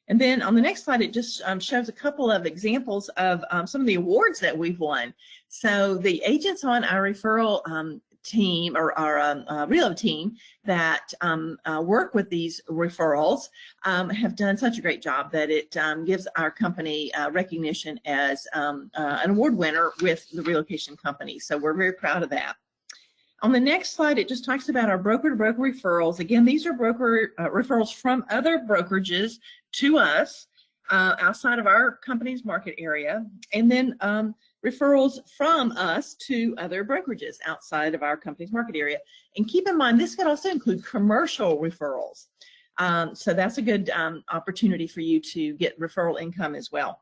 And then on the next slide, it just shows a couple of examples of some of the awards that we've won. So the agents on our referral team or our Realty team that work with these referrals have done such a great job that it gives our company recognition as an award winner with the relocation company. So we're very proud of that. On the next slide, it just talks about our broker-to-broker referrals. Again, these are broker referrals from other brokerages to us outside of our company's market area, and then referrals from us to other brokerages outside of our company's market area. And keep in mind, this could also include commercial referrals. So that's a good opportunity for you to get referral income as well.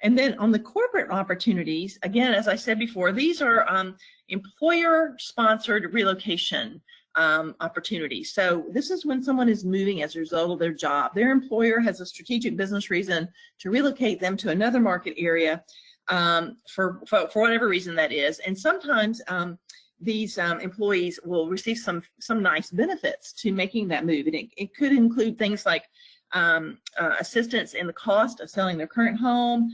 And then on the corporate opportunities, again, as I said before, these are employer-sponsored relocation opportunities. So this is when someone is moving as a result of their job. Their employer has a strategic business reason to relocate them to another market area for whatever reason that is. And sometimes these employees will receive some nice benefits to making that move. And it could include things like assistance in the cost of selling their current home,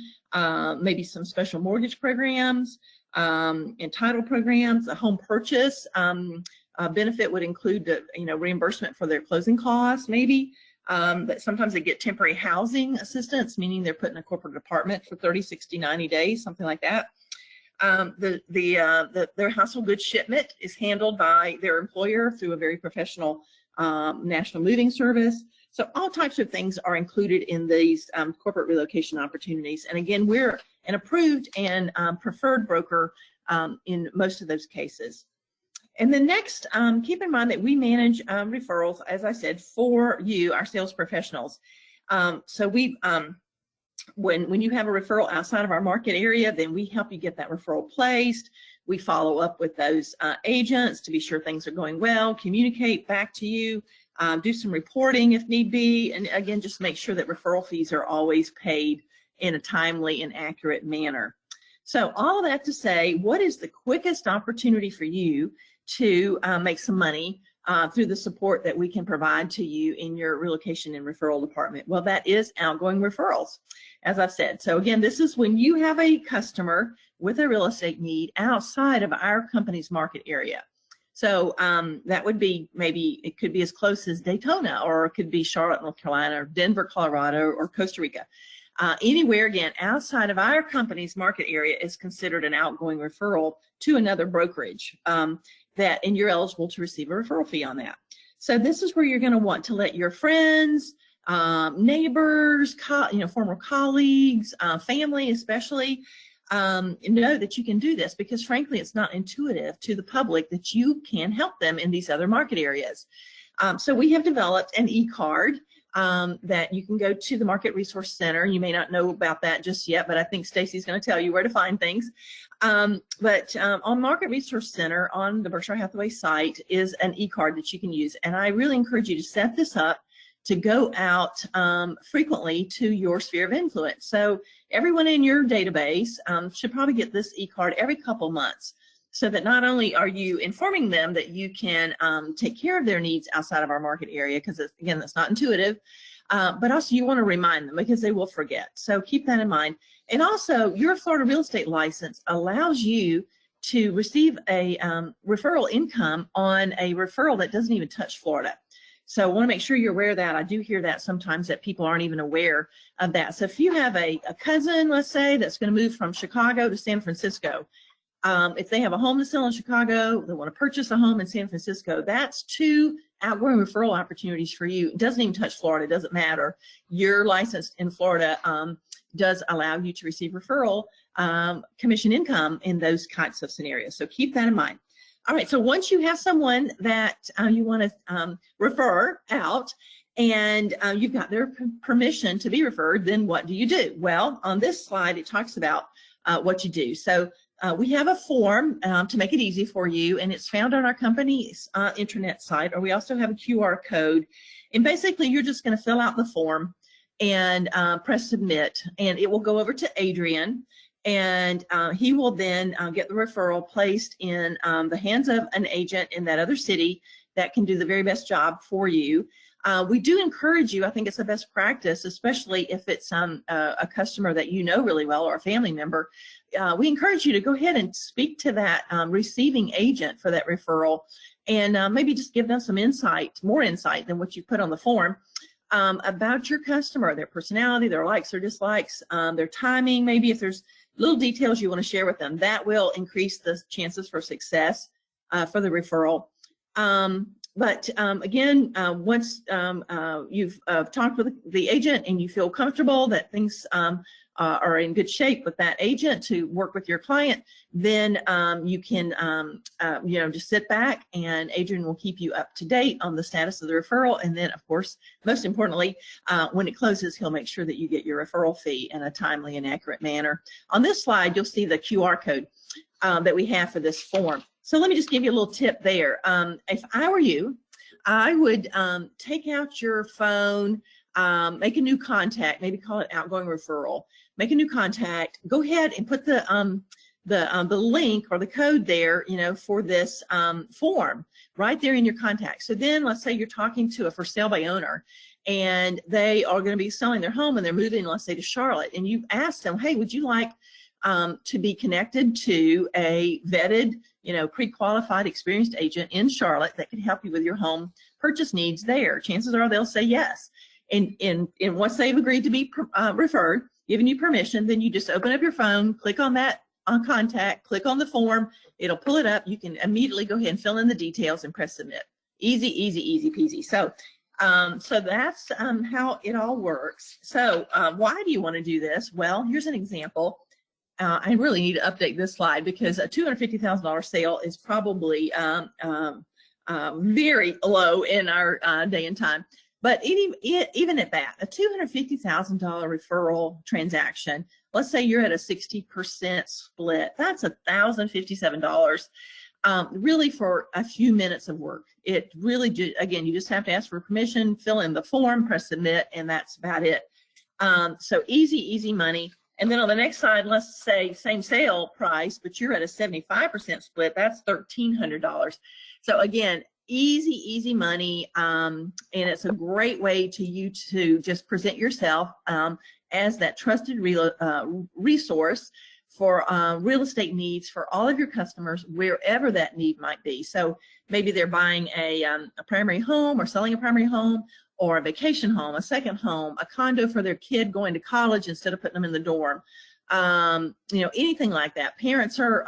maybe some special mortgage programs, and title programs. A home purchase benefit would include the, reimbursement for their closing costs, maybe. But sometimes they get temporary housing assistance, meaning they're put in a corporate apartment for 30, 60, 90 days, something like that. Their household goods shipment is handled by their employer through a very professional national moving service. So all types of things are included in these corporate relocation opportunities. And again, we're an approved and preferred broker in most of those cases. And then next, keep in mind that we manage referrals, as I said, for you, our sales professionals. So we, when you have a referral outside of our market area, then we help you get that referral placed. We follow up with those agents to be sure things are going well, communicate back to you, do some reporting if need be, and again, just make sure that referral fees are always paid in a timely and accurate manner. So all of that to say, what is the quickest opportunity for you to make some money through the support that we can provide to you in your relocation and referral department? Well, that is outgoing referrals, as I've said. So again, this is when you have a customer with a real estate need outside of our company's market area. So that would be, maybe it could be as close as Daytona, or it could be Charlotte, North Carolina, or Denver, Colorado, or Costa Rica. Anywhere, again, outside of our company's market area is considered an outgoing referral to another brokerage and you're eligible to receive a referral fee on that. So this is where you're going to want to let your friends, neighbors, former colleagues, family especially, know that you can do this, because frankly, it's not intuitive to the public that you can help them in these other market areas. So we have developed an e-card that you can go to the Market Resource Center. You may not know about that just yet, but I think Stacy's going to tell you where to find things. But on Market Resource Center on the Berkshire Hathaway site is an e-card that you can use. And I really encourage you to set this up to go out frequently to your sphere of influence. So everyone in your database should probably get this e-card every couple months, so that not only are you informing them that you can take care of their needs outside of our market area, because again, that's not intuitive, but also you want to remind them, because they will forget. So keep that in mind. And also, your Florida real estate license allows you to receive a referral income on a referral that doesn't even touch Florida. So I want to make sure you're aware of that. I do hear that sometimes, that people aren't even aware of that. So if you have a cousin, let's say, that's going to move from Chicago to San Francisco, if they have a home to sell in Chicago, they want to purchase a home in San Francisco, that's 2 outgoing referral opportunities for you. It doesn't even touch Florida. It doesn't matter. Your license in Florida does allow you to receive referral commission income in those types of scenarios. So keep that in mind. All right, so once you have someone that you want to refer out, and you've got their permission to be referred, then what do you do? Well, on this slide, it talks about what you do. So we have a form to make it easy for you, and it's found on our company's intranet site, or we also have a QR code. And basically, you're just going to fill out the form and press submit, and it will go over to Adrian, and he will then get the referral placed in the hands of an agent in that other city that can do the very best job for you. We do encourage you, I think it's the best practice, especially if it's a customer that you know really well or a family member. We encourage you to go ahead and speak to that receiving agent for that referral, and maybe just give them some insight, more insight than what you put on the form, about your customer, their personality, their likes or dislikes, their timing, maybe if there's little details you want to share with them. That will increase the chances for success for the referral. But again, once you've talked with the agent and you feel comfortable that things are in good shape with that agent to work with your client, then you can just sit back, and Adrian will keep you up to date on the status of the referral. And then, of course, most importantly, when it closes, he'll make sure that you get your referral fee in a timely and accurate manner. On this slide, you'll see the QR code that we have for this form. So let me just give you a little tip there. If I were you, I would take out your phone, make a new contact, maybe call it outgoing referral, make a new contact, go ahead and put the link or the code there, for this form right there in your contact. So then let's say you're talking to a for sale by owner, and they are going to be selling their home and they're moving, let's say, to Charlotte, and you ask them, hey, would you like to be connected to a vetted, pre-qualified, experienced agent in Charlotte that can help you with your home purchase needs there? Chances are they'll say yes. And once they've agreed to be referred, given you permission, then you just open up your phone, click on that contact, click on the form, it'll pull it up. You can immediately go ahead and fill in the details and press submit. Easy, easy, easy peasy. So that's how it all works. So why do you want to do this? Well, here's an example. I really need to update this slide because a $250,000 sale is probably very low in our day and time. But even at that, a $250,000 referral transaction, let's say you're at a 60% split, that's $1,057 really for a few minutes of work. It really, again, you just have to ask for permission, fill in the form, press submit, and that's about it. So easy, easy money. And then on the next side, let's say same sale price, but you're at a 75% split, that's $1,300. So again, easy, easy money. And it's a great way to just present yourself as that trusted resource for real estate needs for all of your customers, wherever that need might be. So maybe they're buying a primary home or selling a primary home, or a vacation home, a second home, a condo for their kid going to college instead of putting them in the dorm. Anything like that. Parents are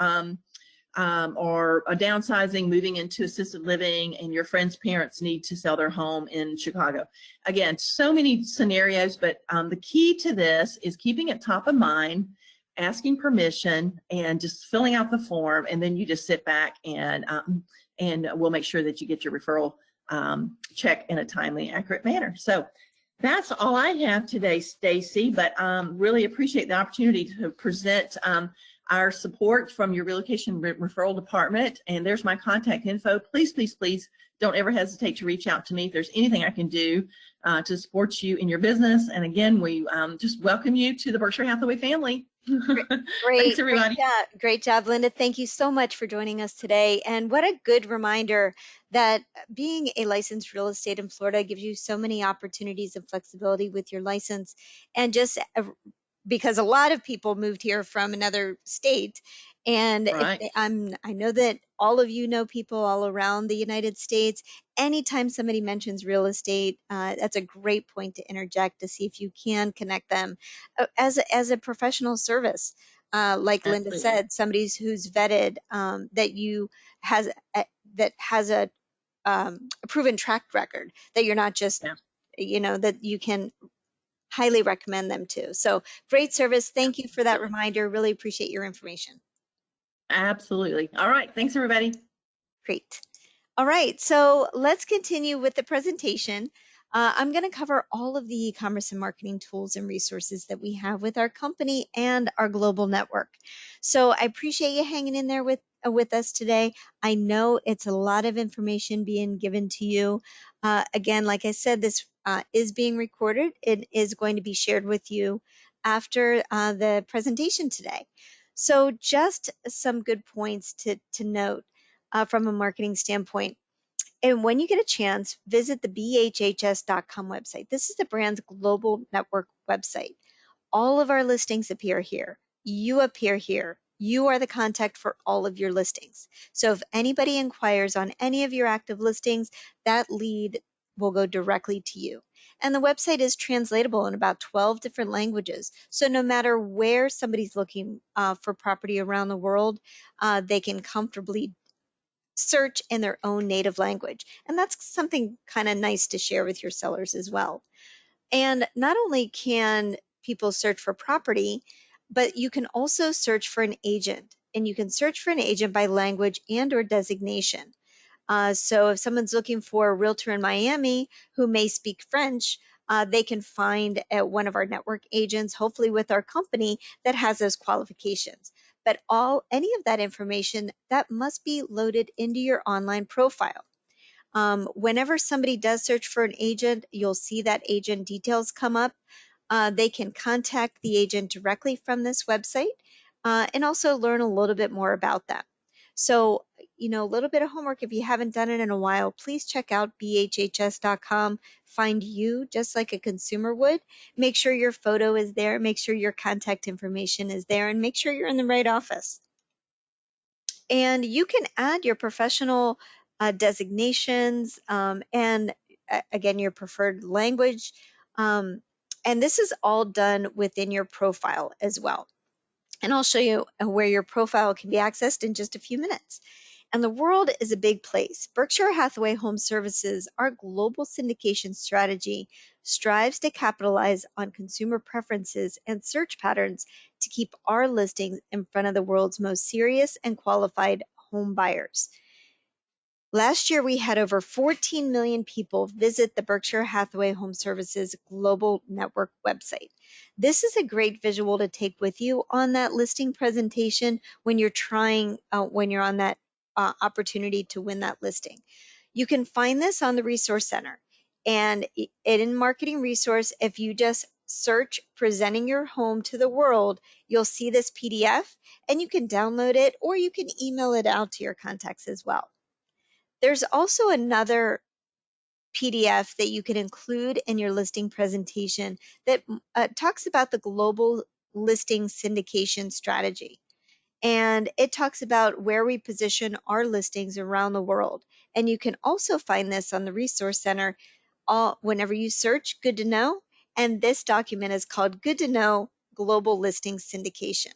downsizing, moving into assisted living, and your friend's parents need to sell their home in Chicago. Again, so many scenarios, but the key to this is keeping it top of mind, asking permission, and just filling out the form, and then you just sit back and we'll make sure that you get your referral check in a timely, accurate manner. So that's all I have today, Stacy, but really appreciate the opportunity to present our support from your relocation referral department. And there's my contact info. Please, please, please don't ever hesitate to reach out to me if there's anything I can do to support you in your business. And again, we just welcome you to the Berkshire Hathaway family. Great. Thanks, everybody. Great job, Linda. Thank you so much for joining us today. And what a good reminder that being a licensed real estate in Florida gives you so many opportunities and flexibility with your license. And just because a lot of people moved here from another state, and Right. I know that all of you know people all around the United States. Anytime somebody mentions real estate, that's a great point to interject to see if you can connect them as a professional service. Like Linda Absolutely. said, somebody who's vetted, that has a proven track record, that you're not just, that you can highly recommend them to. So great service. Thank you for that reminder. Really appreciate your information. Absolutely. All right. Thanks, everybody. Great. All right. So let's continue with the presentation. I'm going to cover all of the e-commerce and marketing tools and resources that we have with our company and our global network. So I appreciate you hanging in there with us today. I know it's a lot of information being given to you. Again, like I said, this is being recorded. It is going to be shared with you after the presentation today. So just some good points to note from a marketing standpoint. And when you get a chance, visit the BHHS.com website. This is the brand's global network website. All of our listings appear here. You appear here. You are the contact for all of your listings. So if anybody inquires on any of your active listings, that lead will go directly to you. And the website is translatable in about 12 different languages. So no matter where somebody's looking for property around the world, they can comfortably search in their own native language. And that's something kind of nice to share with your sellers as well. And not only can people search for property, but you can also search for an agent. And you can search for an agent by language and or designation. So if someone's looking for a realtor in Miami who may speak French, they can find one of our network agents, hopefully with our company, that has those qualifications. But any of that information, that must be loaded into your online profile. Whenever somebody does search for an agent, you'll see that agent details come up. They can contact the agent directly from this website and also learn a little bit more about them. So, a little bit of homework if you haven't done it in a while, please check out bhhs.com. Find you just like a consumer would. Make sure your photo is there, make sure your contact information is there, and make sure you're in the right office. And you can add your professional designations and again, your preferred language. And this is all done within your profile as well. And I'll show you where your profile can be accessed in just a few minutes. And the world is a big place. Berkshire Hathaway Home Services, our global syndication strategy, strives to capitalize on consumer preferences and search patterns to keep our listings in front of the world's most serious and qualified home buyers. Last year, we had over 14 million people visit the Berkshire Hathaway Home Services Global Network website. This is a great visual to take with you on that listing presentation when you're on that opportunity to win that listing. You can find this on the Resource Center. And in Marketing Resource, if you just search presenting your home to the world, you'll see this PDF and you can download it or you can email it out to your contacts as well. There's also another PDF that you can include in your listing presentation that talks about the global listing syndication strategy. And it talks about where we position our listings around the world. And you can also find this on the Resource Center whenever you search Good to Know. And this document is called Good to Know Global Listing Syndication.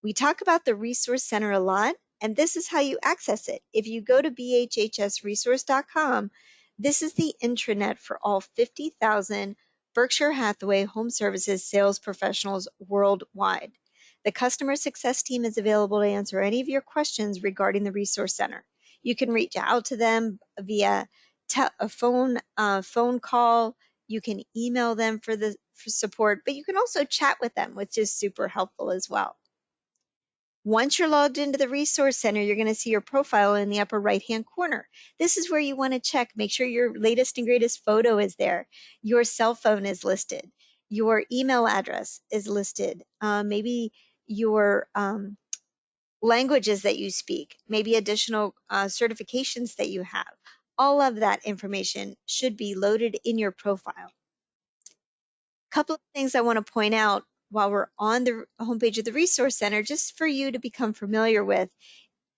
We talk about the Resource Center a lot, and this is how you access it. If you go to bhhsresource.com, this is the intranet for all 50,000 Berkshire Hathaway Home Services sales professionals worldwide. The customer success team is available to answer any of your questions regarding the Resource Center. You can reach out to them via a phone call. You can email them for support, but you can also chat with them, which is super helpful as well. Once you're logged into the Resource Center, you're going to see your profile in the upper right-hand corner. This is where you want to check. Make sure your latest and greatest photo is there. Your cell phone is listed. Your email address is listed. Maybe your languages that you speak, maybe additional certifications that you have. All of that information should be loaded in your profile. Couple of things I want to point out while we're on the homepage of the Resource Center, just for you to become familiar with,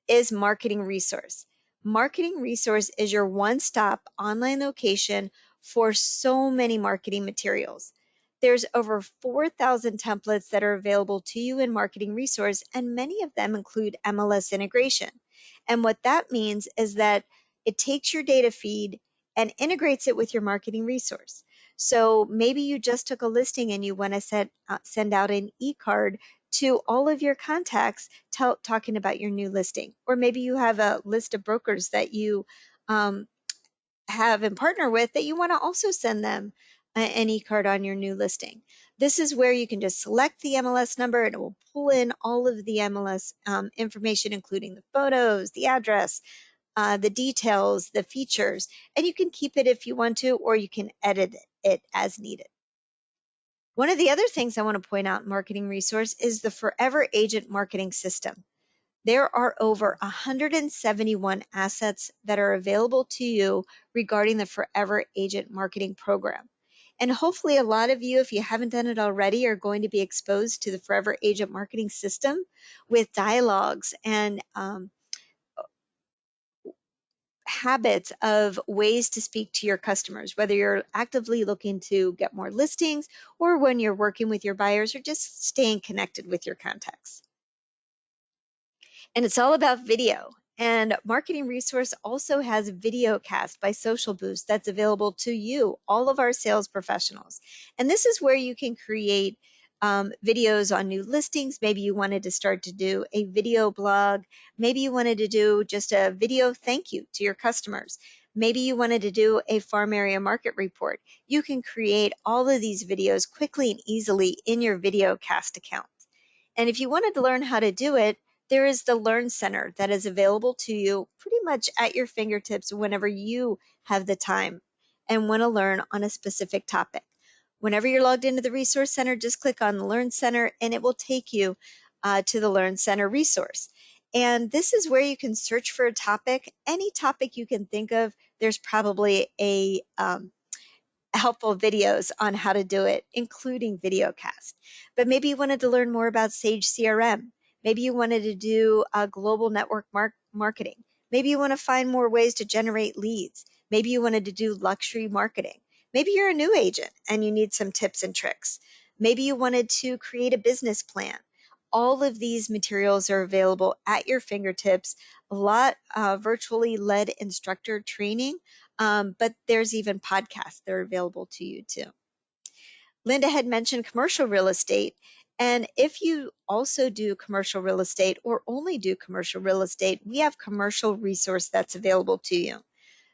is Marketing Resource. Marketing Resource is your one-stop online location for so many marketing materials. There's over 4,000 templates that are available to you in Marketing Resource, and many of them include MLS integration. And what that means is that it takes your data feed and integrates it with your Marketing Resource. So maybe you just took a listing and you want to send out an e-card to all of your contacts talking about your new listing. Or maybe you have a list of brokers that you have and partner with that you want to also send them an e-card on your new listing. This is where you can just select the MLS number and it will pull in all of the MLS information, including the photos, the address, the details, the features, and you can keep it if you want to, or you can edit it as needed. One of the other things I want to point out in Marketing Resource is the Forever Agent Marketing System. There are over 171 assets that are available to you regarding the Forever Agent Marketing Program. And hopefully a lot of you, if you haven't done it already, are going to be exposed to the Forever Agent Marketing System with dialogues and habits of ways to speak to your customers, whether you're actively looking to get more listings or when you're working with your buyers or just staying connected with your contacts. And it's all about video. And Marketing Resource also has video cast by Social Boost that's available to you, all of our sales professionals. And this is where you can create videos on new listings. Maybe you wanted to start to do a video blog. Maybe you wanted to do just a video thank you to your customers. Maybe you wanted to do a farm area market report. You can create all of these videos quickly and easily in your video cast account. And if you wanted to learn how to do it, there is the Learn Center that is available to you pretty much at your fingertips whenever you have the time and want to learn on a specific topic. Whenever you're logged into the Resource Center, just click on the Learn Center and it will take you to the Learn Center resource. And this is where you can search for a topic. Any topic you can think of, there's probably a helpful videos on how to do it, including videocast. But maybe you wanted to learn more about Sage CRM. Maybe you wanted to do global network marketing. Maybe you want to find more ways to generate leads. Maybe you wanted to do luxury marketing. Maybe you're a new agent and you need some tips and tricks. Maybe you wanted to create a business plan. All of these materials are available at your fingertips. A lot virtually led instructor training, but there's even podcasts that are available to you too. Linda had mentioned commercial real estate. And if you also do commercial real estate or only do commercial real estate, we have commercial resource that's available to you.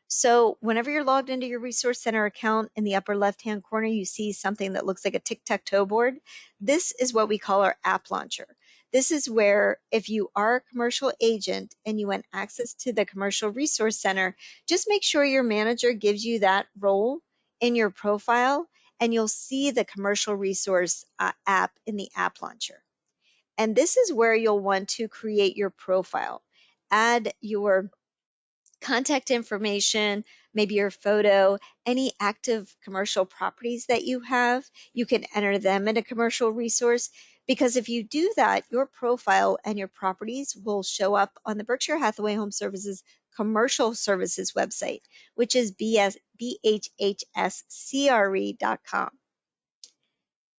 So whenever you're logged into your Resource Center account, in the upper left-hand corner, you see something that looks like a tic-tac-toe board. This is what we call our app launcher. This is where if you are a commercial agent and you want access to the Commercial Resource Center, just make sure your manager gives you that role in your profile and you'll see the Commercial Resource app in the app launcher. And this is where you'll want to create your profile, add your contact information, maybe your photo, any active commercial properties that you have. You can enter them in a commercial resource because if you do that, your profile and your properties will show up on the Berkshire Hathaway Home Services commercial services website, which is BHHSCRE.com.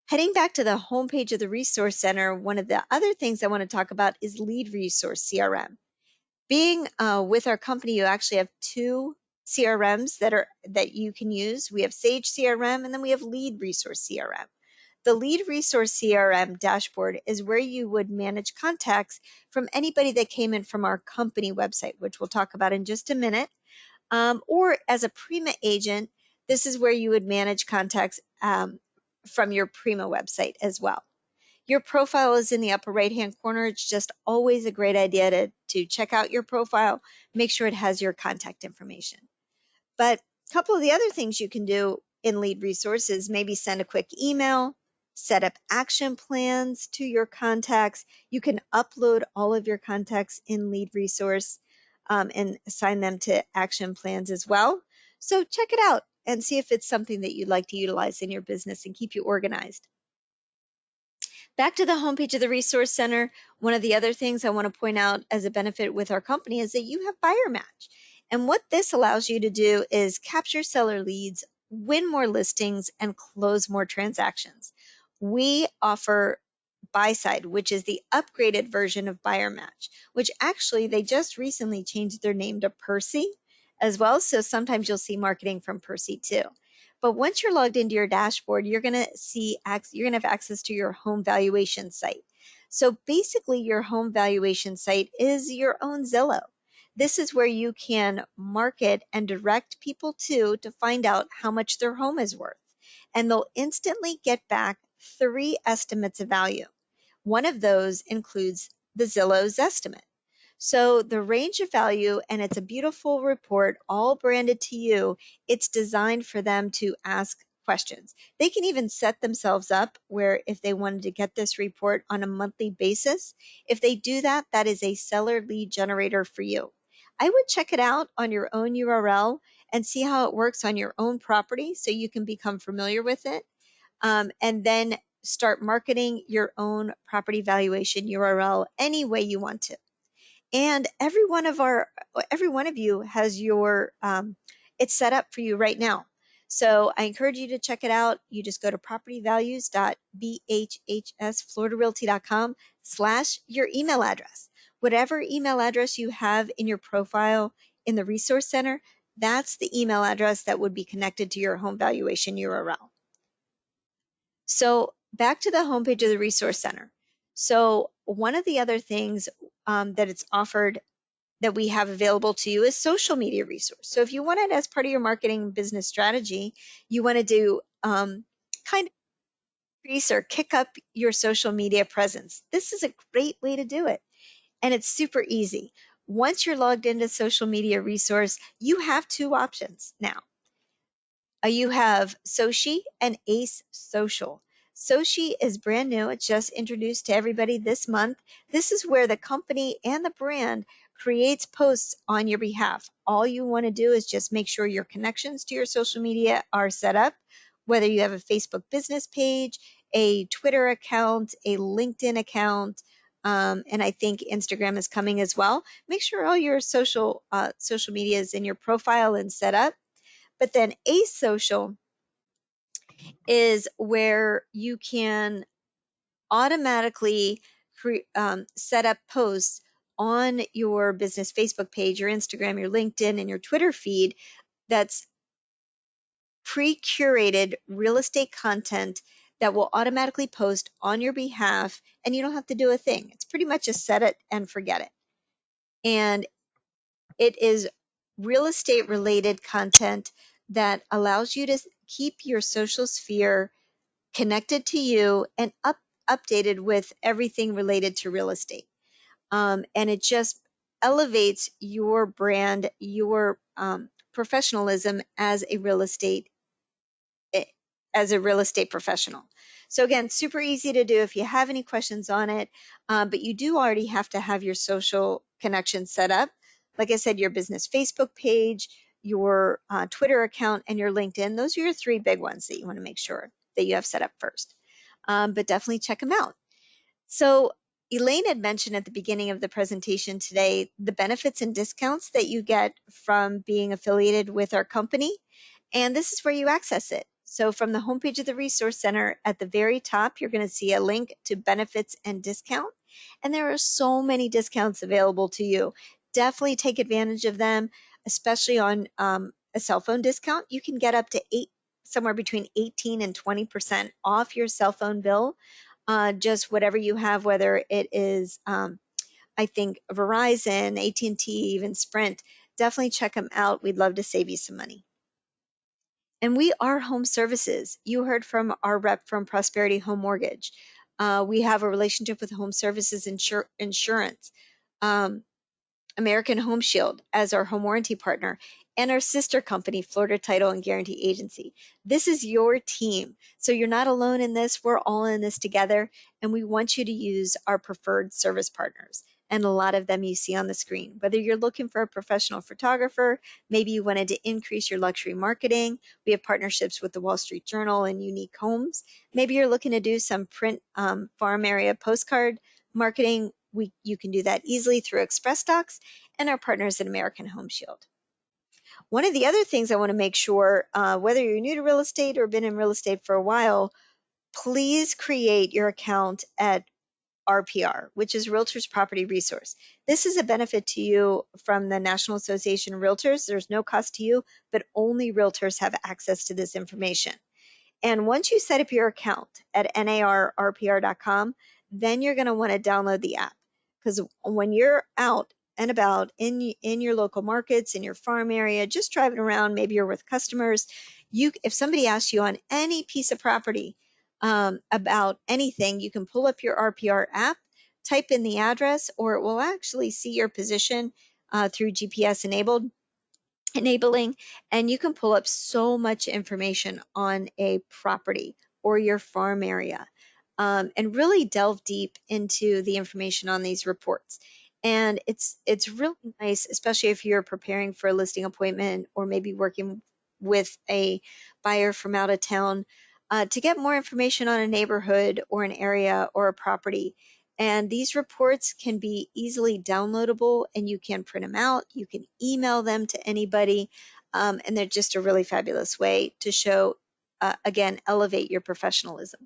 Heading back to the homepage of the Resource Center, one of the other things I want to talk about is Lead Resource CRM. Being with our company, you actually have two CRMs that you can use. We have Sage CRM and then we have Lead Resource CRM. The Lead Resource CRM dashboard is where you would manage contacts from anybody that came in from our company website, which we'll talk about in just a minute. Or as a Prima agent, this is where you would manage contacts from your Prima website as well. Your profile is in the upper right-hand corner. It's just always a great idea to check out your profile, make sure it has your contact information. But a couple of the other things you can do in Lead Resources, maybe send a quick email, set up action plans to your contacts. You can upload all of your contacts in Lead Resource and assign them to action plans as well. So check it out and see if it's something that you'd like to utilize in your business and keep you organized. Back to the homepage of the Resource Center, one of the other things I want to point out as a benefit with our company is that you have buyer match. And what this allows you to do is capture seller leads, win more listings, and close more transactions. We offer buy side, which is the upgraded version of buyer match, which actually they just recently changed their name to Percy as well. So sometimes you'll see marketing from Percy too. But once you're logged into your dashboard, you're going to have access to your home valuation site. So basically your home valuation site is your own Zillow. this is where you can market and direct people to find out how much their home is worth. And they'll instantly get back 3 estimates of value. One of those includes the Zillow's estimate. So the range of value, and it's a beautiful report, all branded to you. It's designed for them to ask questions. They can even set themselves up where if they wanted to get this report on a monthly basis, if they do that, that is a seller lead generator for you. I would check it out on your own URL and see how it works on your own property so you can become familiar with it. And then start marketing your own property valuation URL any way you want to. And every one of you has your, it's set up for you right now. So I encourage you to check it out. You just go to propertyvalues.bhhsfloridarealty.com/your email address. Whatever email address you have in your profile in the Resource Center, that's the email address that would be connected to your home valuation URL. So back to the homepage of the Resource Center. So one of the other things that it's offered that we have available to you is social media resource. So if you want it as part of your marketing business strategy, you want to do kind of increase or kick up your social media presence. This is a great way to do it. And it's super easy. Once you're logged into social media resource, you have 2 options now. You have Soci and Ace Social. Soci is brand new. It's just introduced to everybody this month. This is where the company and the brand creates posts on your behalf. All you want to do is just make sure your connections to your social media are set up, whether you have a Facebook business page, a Twitter account, a LinkedIn account, and I think Instagram is coming as well. Make sure all your social media is in your profile and set up. But then Ace Social is where you can automatically set up posts on your business Facebook page, your Instagram, your LinkedIn, and your Twitter feed that's pre-curated real estate content that will automatically post on your behalf, and you don't have to do a thing. It's pretty much a set it and forget it. And it is real estate related content that allows you to keep your social sphere connected to you and updated with everything related to real estate. And it just elevates your brand, your professionalism as a real estate professional. So again, super easy to do if you have any questions on it, but you do already have to have your social connection set up. Like I said, your business Facebook page, your Twitter account, and your LinkedIn. Those are your 3 big ones that you want to make sure that you have set up first. But definitely check them out. So Elaine had mentioned at the beginning of the presentation today the benefits and discounts that you get from being affiliated with our company. And this is where you access it. So from the homepage of the Resource Center at the very top, you're going to see a link to benefits and discount. And there are so many discounts available to you. Definitely take advantage of them, especially on a cell phone discount. You can get up to somewhere between 18 and 20% off your cell phone bill. Just whatever you have, whether it is, I think, Verizon, AT&T, even Sprint. Definitely check them out. We'd love to save you some money. And we are Home Services. You heard from our rep from Prosperity Home Mortgage. We have a relationship with Home Services Insurance, American Home Shield as our home warranty partner, and our sister company, Florida Title and Guarantee Agency. This is your team. So you're not alone in this. We're all in this together, and we want you to use our preferred service partners. And a lot of them you see on the screen. Whether you're looking for a professional photographer, maybe you wanted to increase your luxury marketing. We have partnerships with the Wall Street Journal and Unique Homes. Maybe you're looking to do some print farm area postcard marketing. You can do that easily through Express Docs and our partners at American Home Shield. One of the other things I want to make sure, whether you're new to real estate or been in real estate for a while, please create your account at RPR, which is Realtors Property Resource. This is a benefit to you from the National Association of Realtors. There's no cost to you, but only realtors have access to this information. And once you set up your account at narrpr.com, then you're going to want to download the app, because when you're out and about in your local markets, in your farm area, just driving around, maybe you're with customers. If somebody asks you on any piece of property about anything, you can pull up your RPR app, type in the address, or it will actually see your position through GPS enabling, and you can pull up so much information on a property or your farm area, and really delve deep into the information on these reports. And it's really nice, especially if you're preparing for a listing appointment or maybe working with a buyer from out of town, to get more information on a neighborhood or an area or a property. And these reports can be easily downloadable, and you can print them out. You can email them to anybody. And they're just a really fabulous way to show, again, elevate your professionalism.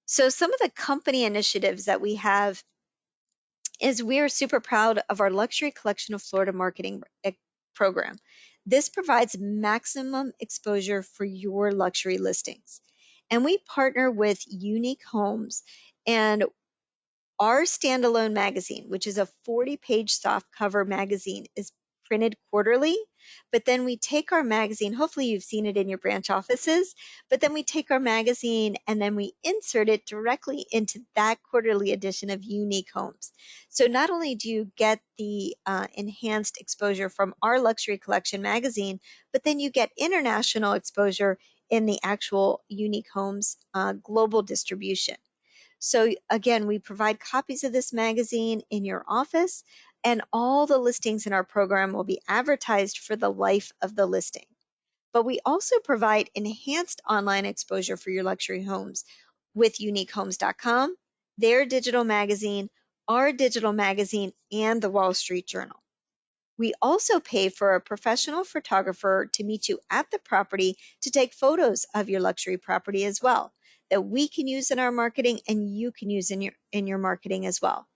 So some of the company initiatives that we have is we are super proud of our Luxury Collection of Florida marketing program. This provides maximum exposure for your luxury listings. And we partner with Unique Homes, and our standalone magazine, which is a 40-page soft cover magazine, is printed quarterly, but then we take our magazine, hopefully you've seen it in your branch offices, but then we take our magazine and then we insert it directly into that quarterly edition of Unique Homes. So not only do you get the enhanced exposure from our luxury collection magazine, but then you get international exposure in the actual Unique Homes global distribution. So again, we provide copies of this magazine in your office, and all the listings in our program will be advertised for the life of the listing. But we also provide enhanced online exposure for your luxury homes with uniquehomes.com, their digital magazine, our digital magazine, and the Wall Street Journal. We also pay for a professional photographer to meet you at the property to take photos of your luxury property as well, that we can use in our marketing and you can use in your marketing as well.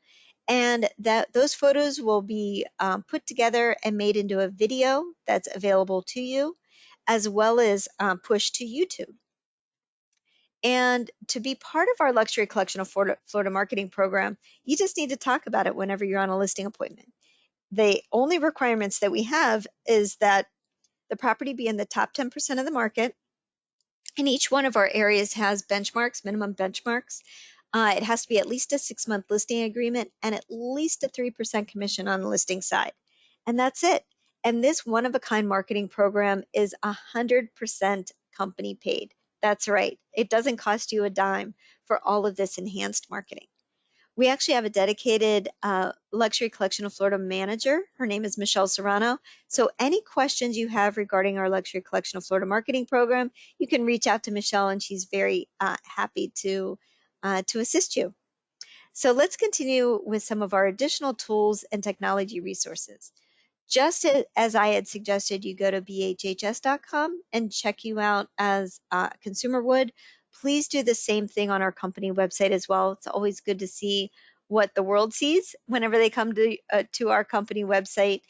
And that those photos will be put together and made into a video that's available to you, as well as pushed to YouTube. And to be part of our Luxury Collection of Florida marketing program, you just need to talk about it whenever you're on a listing appointment. The only requirements that we have is that the property be in the top 10% of the market, and each one of our areas has benchmarks, minimum benchmarks. It has to be at least a 6-month listing agreement and at least a 3% commission on the listing side. And that's it. And this one-of-a-kind marketing program is 100% company paid. That's right. It doesn't cost you a dime for all of this enhanced marketing. We actually have a dedicated Luxury Collection of Florida manager. Her name is Michelle Serrano. So any questions you have regarding our Luxury Collection of Florida marketing program, you can reach out to Michelle, and she's very happy to assist you. So let's continue with some of our additional tools and technology resources. Just as I had suggested, you go to BHHS.com and check you out as a consumer would. Please do the same thing on our company website as well. It's always good to see what the world sees whenever they come to our company website.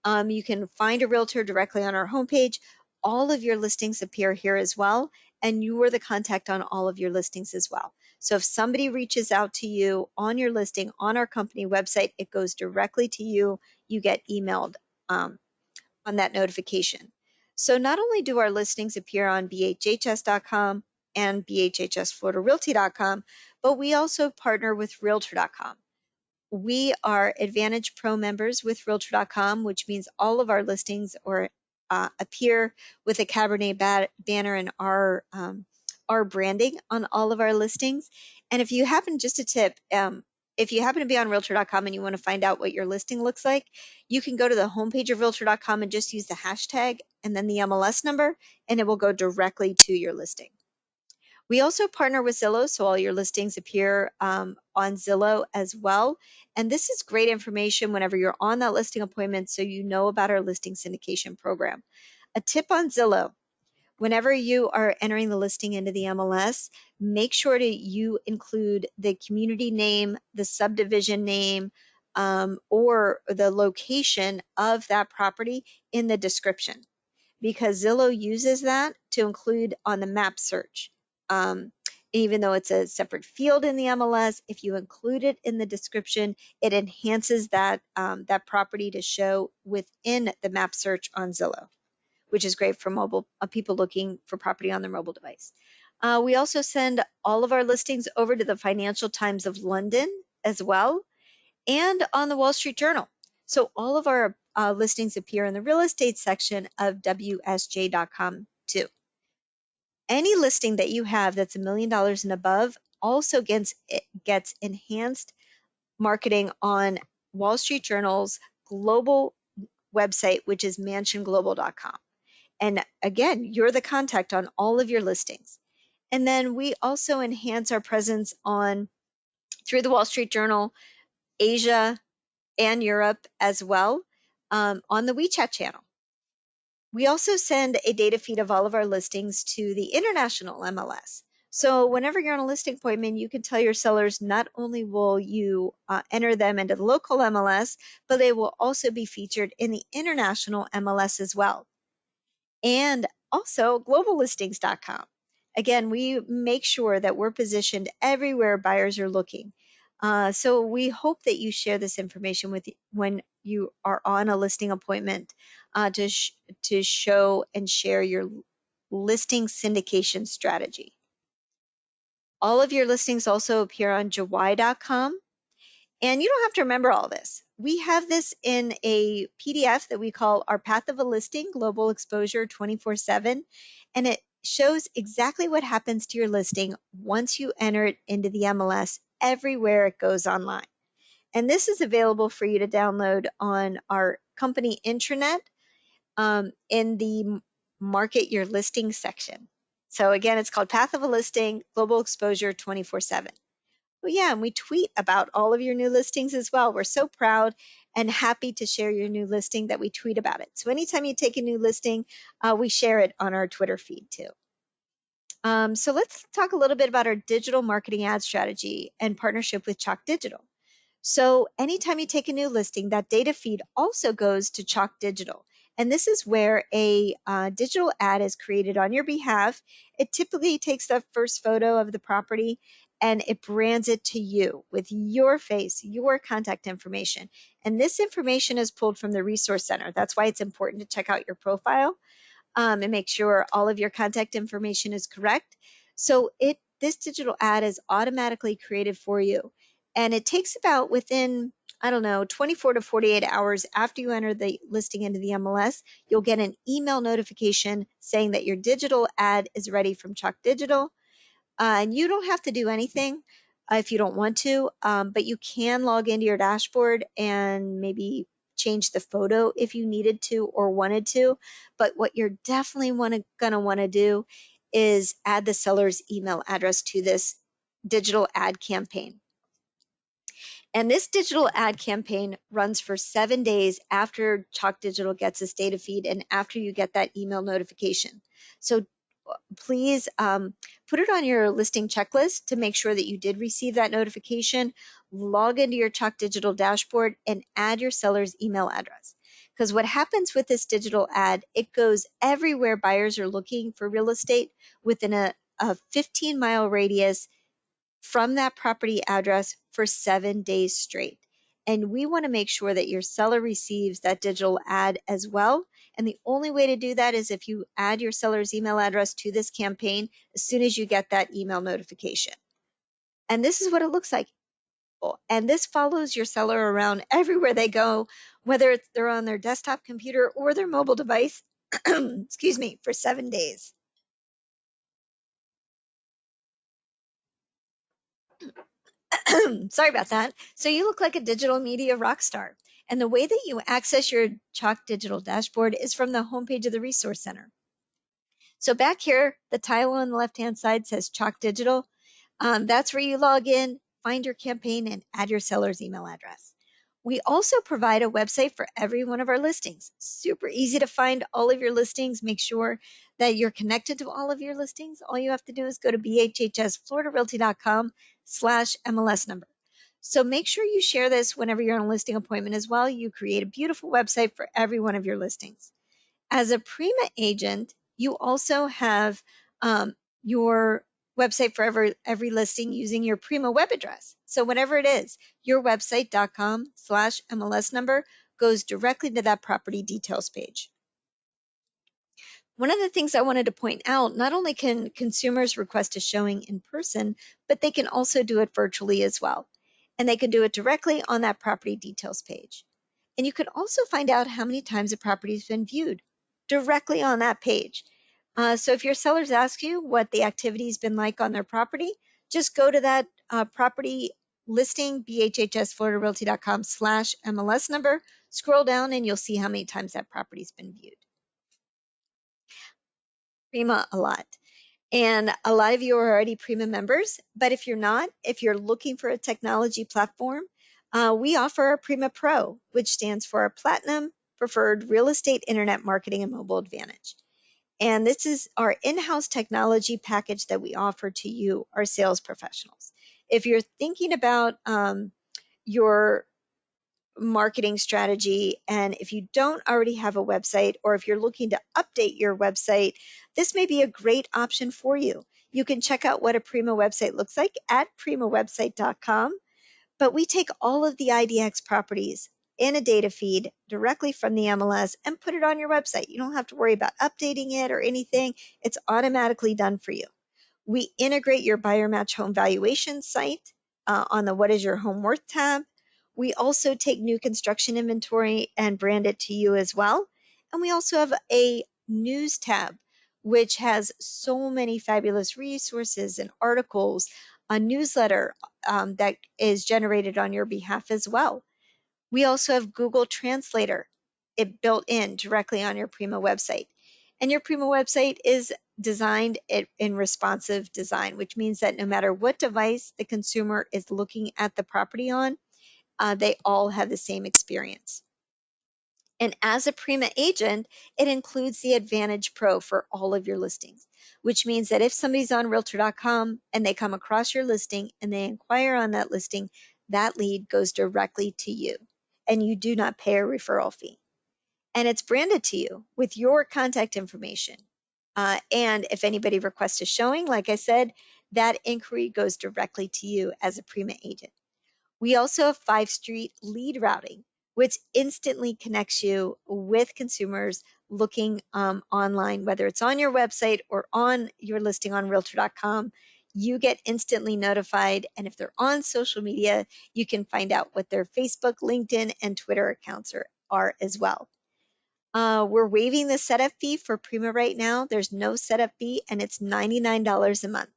You can find a realtor directly on our homepage. All of your listings appear here as well, and you are the contact on all of your listings as well. So if somebody reaches out to you on your listing on our company website, it goes directly to you. You get emailed on that notification. So not only do our listings appear on BHHS.com and BHHSFloridaRealty.com, but we also partner with Realtor.com. We are Advantage Pro members with Realtor.com, which means all of our listings appear with a Cabernet banner and our branding on all of our listings. And if you happen, just a tip, if you happen to be on Realtor.com and you want to find out what your listing looks like, you can go to the homepage of Realtor.com and just use the hashtag and then the MLS number, and it will go directly to your listing. We also partner with Zillow, so all your listings appear on Zillow as well. And this is great information whenever you're on that listing appointment, so you know about our listing syndication program. A tip on Zillow: whenever you are entering the listing into the MLS, make sure you include the community name, the subdivision name, or the location of that property in the description, because Zillow uses that to include on the map search. Even though it's a separate field in the MLS, if you include it in the description, it enhances that, that property to show within the map search on Zillow, which is great for mobile people looking for property on their mobile device. We also send all of our listings over to the Financial Times of London as well, and on the Wall Street Journal. So all of our listings appear in the real estate section of WSJ.com too. Any listing that you have that's $1 million and above also gets enhanced marketing on Wall Street Journal's global website, which is mansionglobal.com. And again, you're the contact on all of your listings. And then we also enhance our presence on through the Wall Street Journal, Asia, and Europe as well, on the WeChat channel. We also send a data feed of all of our listings to the international MLS. So whenever you're on a listing appointment, you can tell your sellers not only will you enter them into the local MLS, but they will also be featured in the international MLS as well. And also globallistings.com. Again, we make sure that we're positioned everywhere buyers are looking. So we hope that you share this information with you when you are on a listing appointment to show and share your listing syndication strategy. All of your listings also appear on Jawai.com. And you don't have to remember all this. We have this in a PDF that we call our Path of a Listing Global Exposure 24/7. And it shows exactly what happens to your listing once you enter it into the MLS everywhere it goes online. And this is available for you to download on our company intranet in the Market Your Listing section. So again, it's called Path of a Listing Global Exposure 24/7. Well, yeah, and we tweet about all of your new listings as well. We're so proud and happy to share your new listing that we tweet about it. So anytime you take a new listing, we share it on our Twitter feed too. So let's talk a little bit about our digital marketing ad strategy and partnership with Chalk Digital. So anytime you take a new listing, that data feed also goes to Chalk Digital. And this is where a digital ad is created on your behalf. It typically takes the first photo of the property and it brands it to you with your face, your contact information. And this information is pulled from the Resource Center. That's why it's important to check out your profile and make sure all of your contact information is correct. So this digital ad is automatically created for you. And it takes about within, 24 to 48 hours after you enter the listing into the MLS, you'll get an email notification saying that your digital ad is ready from Chalk Digital. And you don't have to do anything if you don't want to, but you can log into your dashboard and maybe change the photo if you needed to or wanted to. But what you're definitely gonna want to do is add the seller's email address to this digital ad campaign. And this digital ad campaign runs for 7 days after Chalk Digital gets this data feed and after you get that email notification. So please put it on your listing checklist to make sure that you did receive that notification. Log into your Chalk Digital dashboard and add your seller's email address. Because what happens with this digital ad, it goes everywhere buyers are looking for real estate within a 15-mile radius from that property address for 7 days straight. And we want to make sure that your seller receives that digital ad as well. And the only way to do that is if you add your seller's email address to this campaign as soon as you get that email notification. And this is what it looks like. And this follows your seller around everywhere they go, whether they're on their desktop computer or their mobile device, excuse me, for 7 days. Sorry about that. So you look like a digital media rock star. And the way that you access your Chalk Digital dashboard is from the homepage of the Resource Center. So back here, the tile on the left-hand side says Chalk Digital. That's where you log in, find your campaign, and add your seller's email address. We also provide a website for every one of our listings. Super easy to find all of your listings. Make sure that you're connected to all of your listings. All you have to do is go to bhhsfloridarealty.com/MLS number. So make sure you share this whenever you're on a listing appointment as well. You create a beautiful website for every one of your listings. As a Prima agent, you also have your website for every listing using your Prima web address. So whatever it is, your website.com/MLS number goes directly to that property details page. One of the things I wanted to point out, not only can consumers request a showing in person, but they can also do it virtually as well. And they can do it directly on that property details page. And you can also find out how many times a property has been viewed directly on that page. So if your sellers ask you what the activity's been like on their property, just go to that property listing, bhhsfloridarealty.com/MLS number, scroll down, and you'll see how many times that property's been viewed. Prima a lot. And a lot of you are already Prima members, but if you're not, if you're looking for a technology platform, we offer a Prima Pro, which stands for a Platinum Preferred Real Estate Internet Marketing and Mobile Advantage. And this is our in-house technology package that we offer to you, our sales professionals. If you're thinking about your marketing strategy, and if you don't already have a website, or if you're looking to update your website, this may be a great option for you. You can check out what a Prima website looks like at primawebsite.com, but we take all of the IDX properties in a data feed directly from the MLS and put it on your website. You don't have to worry about updating it or anything. It's automatically done for you. We integrate your buyer match home valuation site on the What is Your Home Worth tab. We also take new construction inventory and brand it to you as well. And we also have a news tab, which has so many fabulous resources and articles, a newsletter that is generated on your behalf as well. We also have Google Translator, it built in directly on your Prima website. And your Prima website is designed in responsive design, which means that no matter what device the consumer is looking at the property on, they all have the same experience. And as a Prima agent, it includes the Advantage Pro for all of your listings, which means that if somebody's on Realtor.com and they come across your listing and they inquire on that listing, that lead goes directly to you and you do not pay a referral fee. And it's branded to you with your contact information. And if anybody requests a showing, like I said, that inquiry goes directly to you as a Prima agent. We also have 5 Street lead routing, which instantly connects you with consumers looking online, whether it's on your website or on your listing on Realtor.com. You get instantly notified. And if they're on social media, you can find out what their Facebook, LinkedIn, and Twitter accounts are as well. We're waiving the setup fee for Prima right now. There's no setup fee, and it's $99 a month.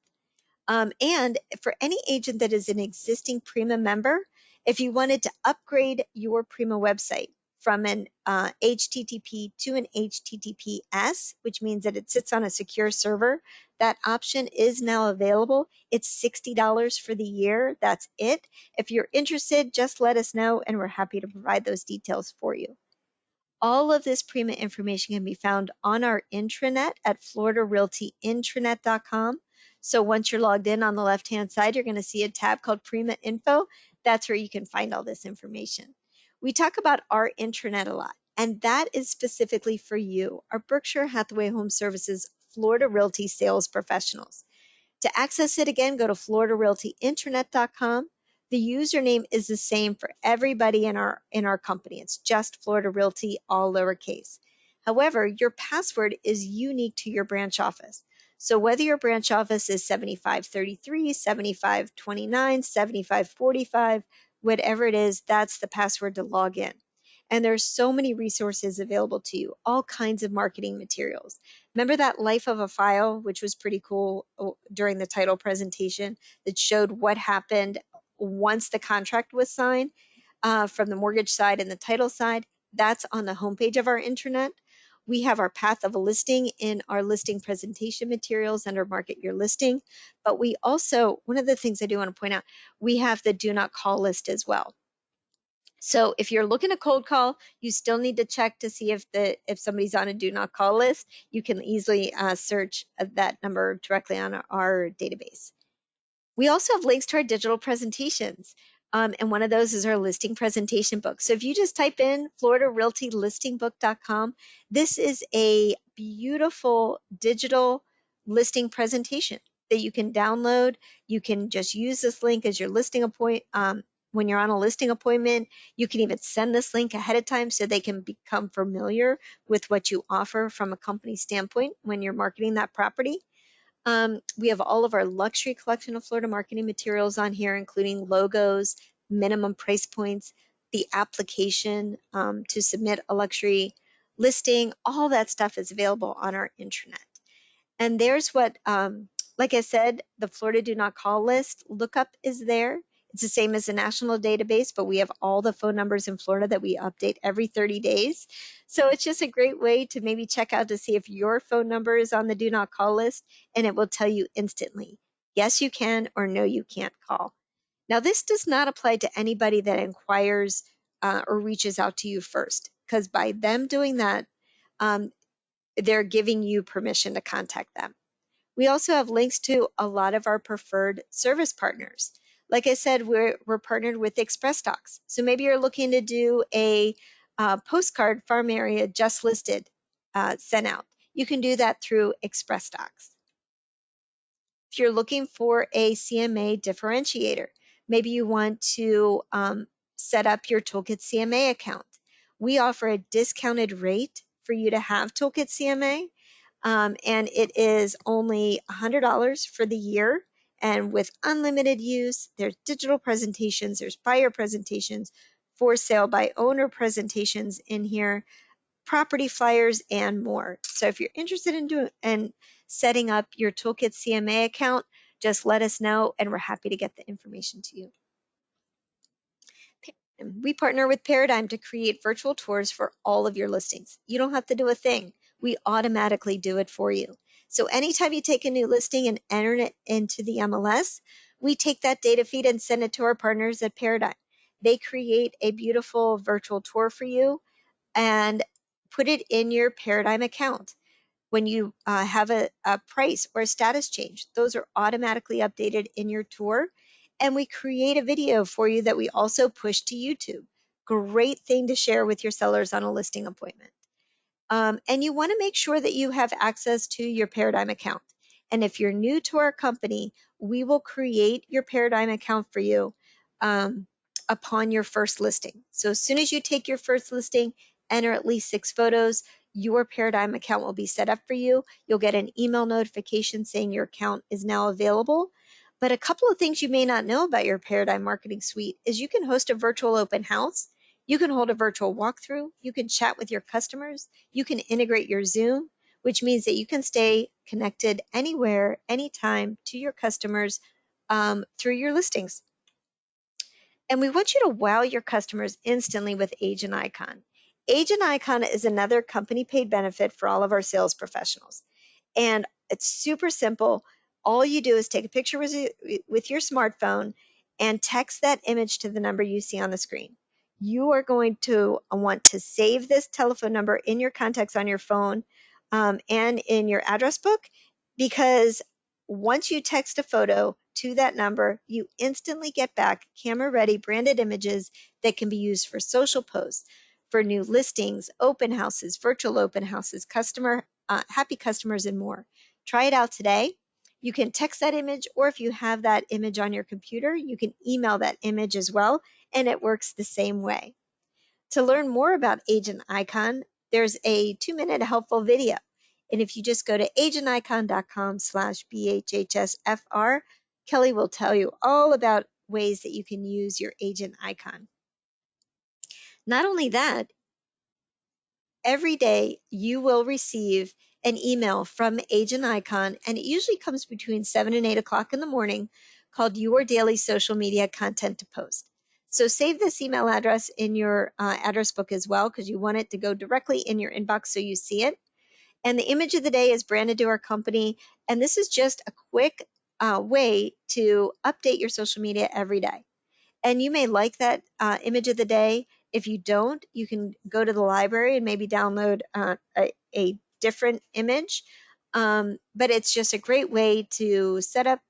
And for any agent that is an existing Prima member, if you wanted to upgrade your Prima website from an HTTP to an HTTPS, which means that it sits on a secure server, that option is now available. It's $60 for the year. That's it. If you're interested, just let us know, and we're happy to provide those details for you. All of this Prima information can be found on our intranet at floridarealtyintranet.com. So once you're logged in on the left-hand side, you're going to see a tab called Prima Info. That's where you can find all this information. We talk about our intranet a lot, and that is specifically for you, our Berkshire Hathaway Home Services Florida Realty sales professionals. To access it again, go to floridarealtyintranet.com. The username is the same for everybody in our company. It's just Florida Realty, all lowercase. However, your password is unique to your branch office. So whether your branch office is 7533, 7529, 7545, whatever it is, that's the password to log in. And there's so many resources available to you, all kinds of marketing materials. Remember that life of a file, which was pretty cool during the title presentation, that showed what happened once the contract was signed from the mortgage side and the title side? That's on the homepage of our intranet. We have our path of a listing in our listing presentation materials under Market Your Listing. But we also, one of the things I do want to point out, we have the do not call list as well. So if you're looking to cold call, you still need to check to see if somebody's on a do not call list. You can easily search that number directly on our database. We also have links to our digital presentations. And one of those is our listing presentation book. So if you just type in floridarealtylistingbook.com, this is a beautiful digital listing presentation that you can download. You can just use this link as your listing appointment. When you're on a listing appointment, you can even send this link ahead of time so they can become familiar with what you offer from a company standpoint when you're marketing that property. We have all of our luxury collection of Florida marketing materials on here, including logos, minimum price points, the application to submit a luxury listing. All that stuff is available on our intranet. And there's what, like I said, the Florida Do Not Call list lookup is there. It's the same as the national database, but we have all the phone numbers in Florida that we update every 30 days. So it's just a great way to maybe check out to see if your phone number is on the Do Not Call list, and it will tell you instantly, yes, you can, or no, you can't call. Now, this does not apply to anybody that inquires or reaches out to you first, because by them doing that, they're giving you permission to contact them. We also have links to a lot of our preferred service partners. Like I said, we're partnered with Express Docs. So maybe you're looking to do a postcard farm area just listed sent out. You can do that through Express Docs. If you're looking for a CMA differentiator, maybe you want to set up your Toolkit CMA account. We offer a discounted rate for you to have Toolkit CMA. And it is only $100 for the year. And with unlimited use, there's digital presentations, there's buyer presentations, for sale by owner presentations in here, property flyers, and more. So if you're interested in doing and setting up your Toolkit CMA account, just let us know and we're happy to get the information to you. We partner with Paradigm to create virtual tours for all of your listings. You don't have to do a thing. We automatically do it for you. So anytime you take a new listing and enter it into the MLS, we take that data feed and send it to our partners at Paradigm. They create a beautiful virtual tour for you and put it in your Paradigm account. When you have a price or a status change, those are automatically updated in your tour. And we create a video for you that we also push to YouTube. Great thing to share with your sellers on a listing appointment. And you want to make sure that you have access to your Paradigm account. And if you're new to our company, we will create your Paradigm account for you upon your first listing. So as soon as you take your first listing, enter at least 6 photos, your Paradigm account will be set up for you. You'll get an email notification saying your account is now available. But a couple of things you may not know about your Paradigm Marketing Suite is you can host a virtual open house. You can hold a virtual walkthrough. You can chat with your customers. You can integrate your Zoom, which means that you can stay connected anywhere, anytime to your customers through your listings. And we want you to wow your customers instantly with Agent Icon. Agent Icon is another company paid benefit for all of our sales professionals. And it's super simple. All you do is take a picture with your smartphone and text that image to the number you see on the screen. You are going to want to save this telephone number in your contacts on your phone and in your address book, because once you text a photo to that number, you instantly get back camera-ready branded images that can be used for social posts, for new listings, open houses, virtual open houses, happy customers, and more. Try it out today. You can text that image, or if you have that image on your computer, you can email that image as well, and it works the same way. To learn more about Agent Icon, there's a 2-minute helpful video. And if you just go to agenticon.com/BHHSFR, Kelly will tell you all about ways that you can use your Agent Icon. Not only that, every day you will receive an email from Agent Icon, and it usually comes between 7 and 8 o'clock in the morning, called Your Daily Social Media Content to Post. So save this email address in your address book as well, because you want it to go directly in your inbox so you see it. And the image of the day is branded to our company, and this is just a quick way to update your social media every day. And you may like that image of the day. If you don't, you can go to the library and maybe download a different image. But it's just a great way to set up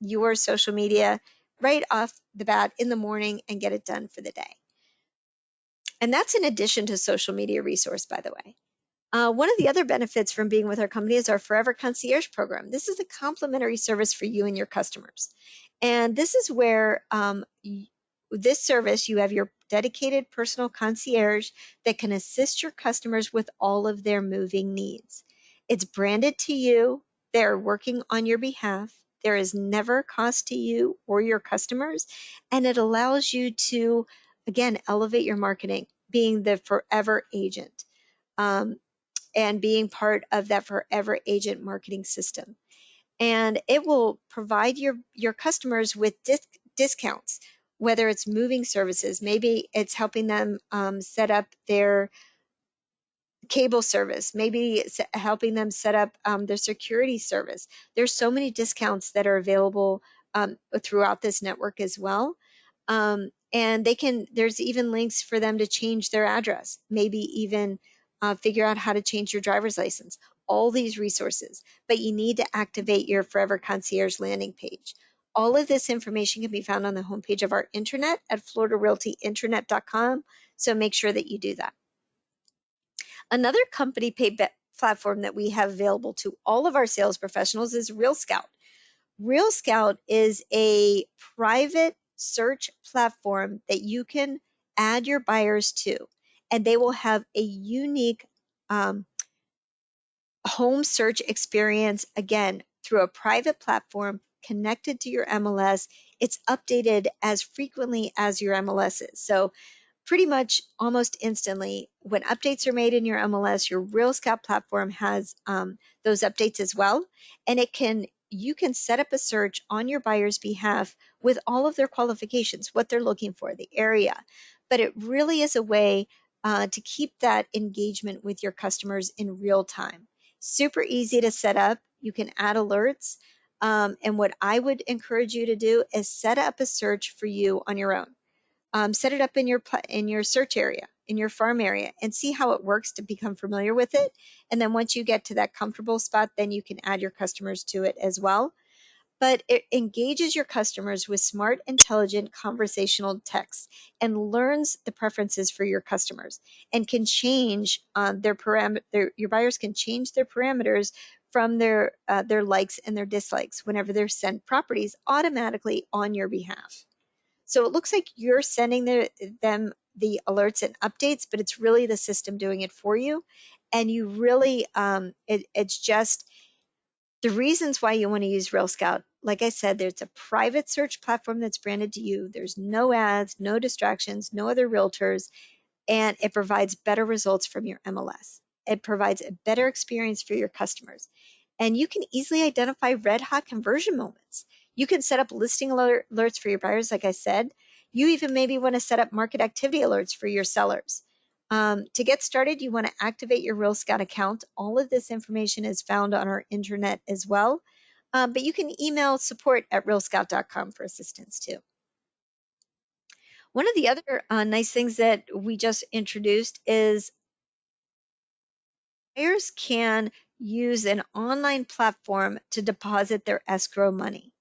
your social media right off the bat in the morning and get it done for the day. And that's in addition to social media resource, by the way. One of the other benefits from being with our company is our Forever Concierge program. This is a complimentary service for you and your customers. And this is where this service, you have your dedicated personal concierge that can assist your customers with all of their moving needs. It's branded to you. They're working on your behalf. There is never a cost to you or your customers. And it allows you to, again, elevate your marketing, being the forever agent. And being part of that forever agent marketing system. And it will provide your customers with discounts, whether it's moving services, maybe it's helping them set up their cable service, maybe it's helping them set up their security service. There's so many discounts that are available throughout this network as well. And there's even links for them to change their address, maybe even figure out how to change your driver's license, all these resources. But you need to activate your Forever Concierge landing page. All of this information can be found on the homepage of our intranet at floridarealtyintranet.com. So make sure that you do that. Another company paid platform that we have available to all of our sales professionals is Real Scout. Real Scout is a private search platform that you can add your buyers to, and they will have a unique home search experience, again, through a private platform connected to your MLS. It's updated as frequently as your MLS is. So pretty much almost instantly, when updates are made in your MLS, your Real Scout platform has those updates as well. And you can set up a search on your buyer's behalf with all of their qualifications, what they're looking for, the area. But it really is a way to keep that engagement with your customers in real time. Super easy to set up. You can add alerts. And what I would encourage you to do is set up a search for you on your own. Set it up in your search area, in your farm area, and see how it works to become familiar with it. And then once you get to that comfortable spot, then you can add your customers to it as well. But it engages your customers with smart, intelligent conversational text and learns the preferences for your customers and can change their parameter. Your buyers can change their parameters from their likes and their dislikes whenever they're sent properties automatically on your behalf. So it looks like you're sending them the alerts and updates, but it's really the system doing it for you. And you really, it's just the reasons why you want to use Real Scout. Like I said, there's a private search platform that's branded to you. There's no ads, no distractions, no other realtors, and it provides better results from your MLS. It provides a better experience for your customers. And you can easily identify red hot conversion moments. You can set up listing alerts for your buyers, like I said. You even maybe want to set up market activity alerts for your sellers. To get started, you want to activate your Real Scout account. All of this information is found on our intranet as well. But you can email support@realscout.com for assistance too. One of the other nice things that we just introduced is buyers can use an online platform to deposit their escrow money.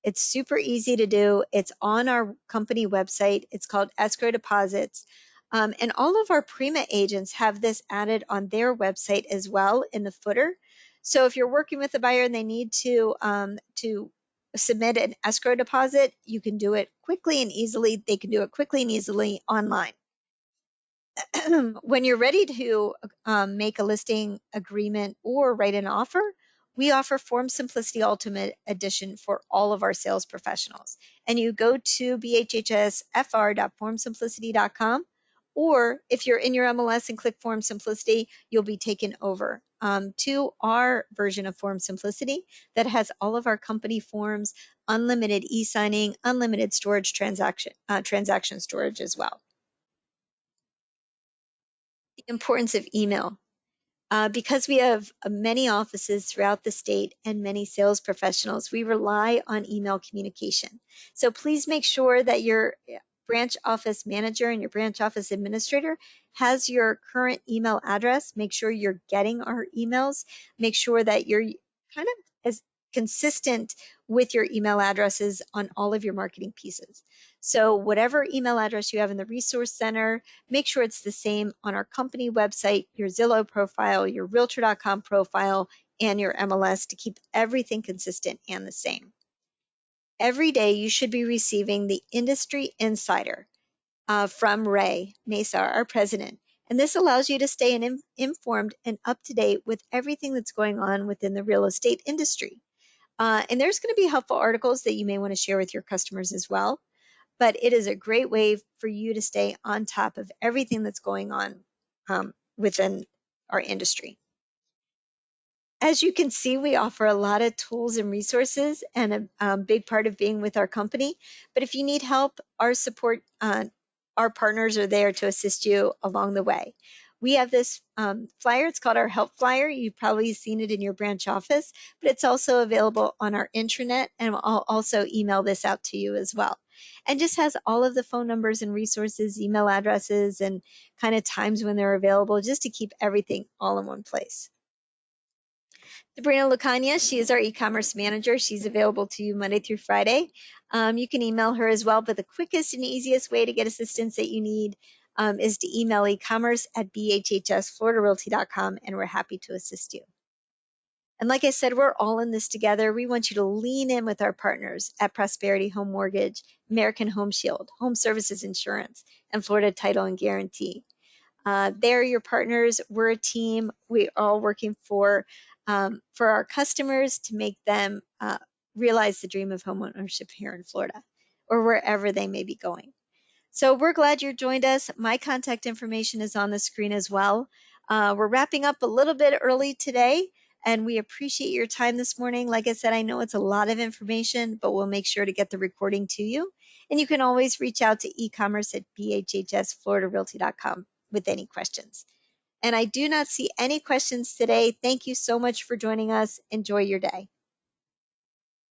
It's super easy to do. It's on our company website. It's called Escrow Deposits. And all of our Prima agents have this added on their website as well in the footer. So if you're working with a buyer and they need to submit an escrow deposit, you can do it quickly and easily. They can do it quickly and easily online. When you're ready to make a listing agreement or write an offer, we offer Form Simplicity Ultimate Edition for all of our sales professionals. And you go to bhhsfr.formsimplicity.com, or if you're in your MLS and click Form Simplicity, you'll be taken over to our version of Form Simplicity that has all of our company forms, unlimited e-signing, unlimited storage transaction storage as well. The importance of email. Because we have many offices throughout the state and many sales professionals, we rely on email communication. So please make sure that your branch office manager and your branch office administrator has your current email address. Make sure you're getting our emails. Make sure that you're kind of as consistent with your email addresses on all of your marketing pieces. So whatever email address you have in the resource center, make sure it's the same on our company website, your Zillow profile, your Realtor.com profile, and your MLS to keep everything consistent and the same. Every day you should be receiving the Industry Insider from Ray Mesa, our president. And this allows you to stay informed and up to date with everything that's going on within the real estate industry. And there's going to be helpful articles that you may want to share with your customers as well. But it is a great way for you to stay on top of everything that's going on within our industry. As you can see, we offer a lot of tools and resources, and a big part of being with our company. But if you need help, our support, our partners are there to assist you along the way. We have this flyer. It's called our Help Flyer. You've probably seen it in your branch office, but it's also available on our intranet, and I'll also email this out to you as well. And just has all of the phone numbers and resources, email addresses, and kind of times when they're available, just to keep everything all in one place. Sabrina Lucania, she is our e-commerce manager. She's available to you Monday through Friday. You can email her as well, but the quickest and easiest way to get assistance that you need is to email ecommerce@bhhsfloridarealty.com, and we're happy to assist you. And like I said, we're all in this together. We want you to lean in with our partners at Prosperity Home Mortgage, American Home Shield, HomeServices Insurance, and Florida Title and Guarantee. They're your partners. We're a team. We're all working for our customers to make them realize the dream of homeownership here in Florida or wherever they may be going. So we're glad you joined us. My contact information is on the screen as well. We're wrapping up a little bit early today, and we appreciate your time this morning. Like I said, I know it's a lot of information, but we'll make sure to get the recording to you. And you can always reach out to ecommerce@bhhsfloridarealty.com with any questions. And I do not see any questions today. Thank you so much for joining us. Enjoy your day.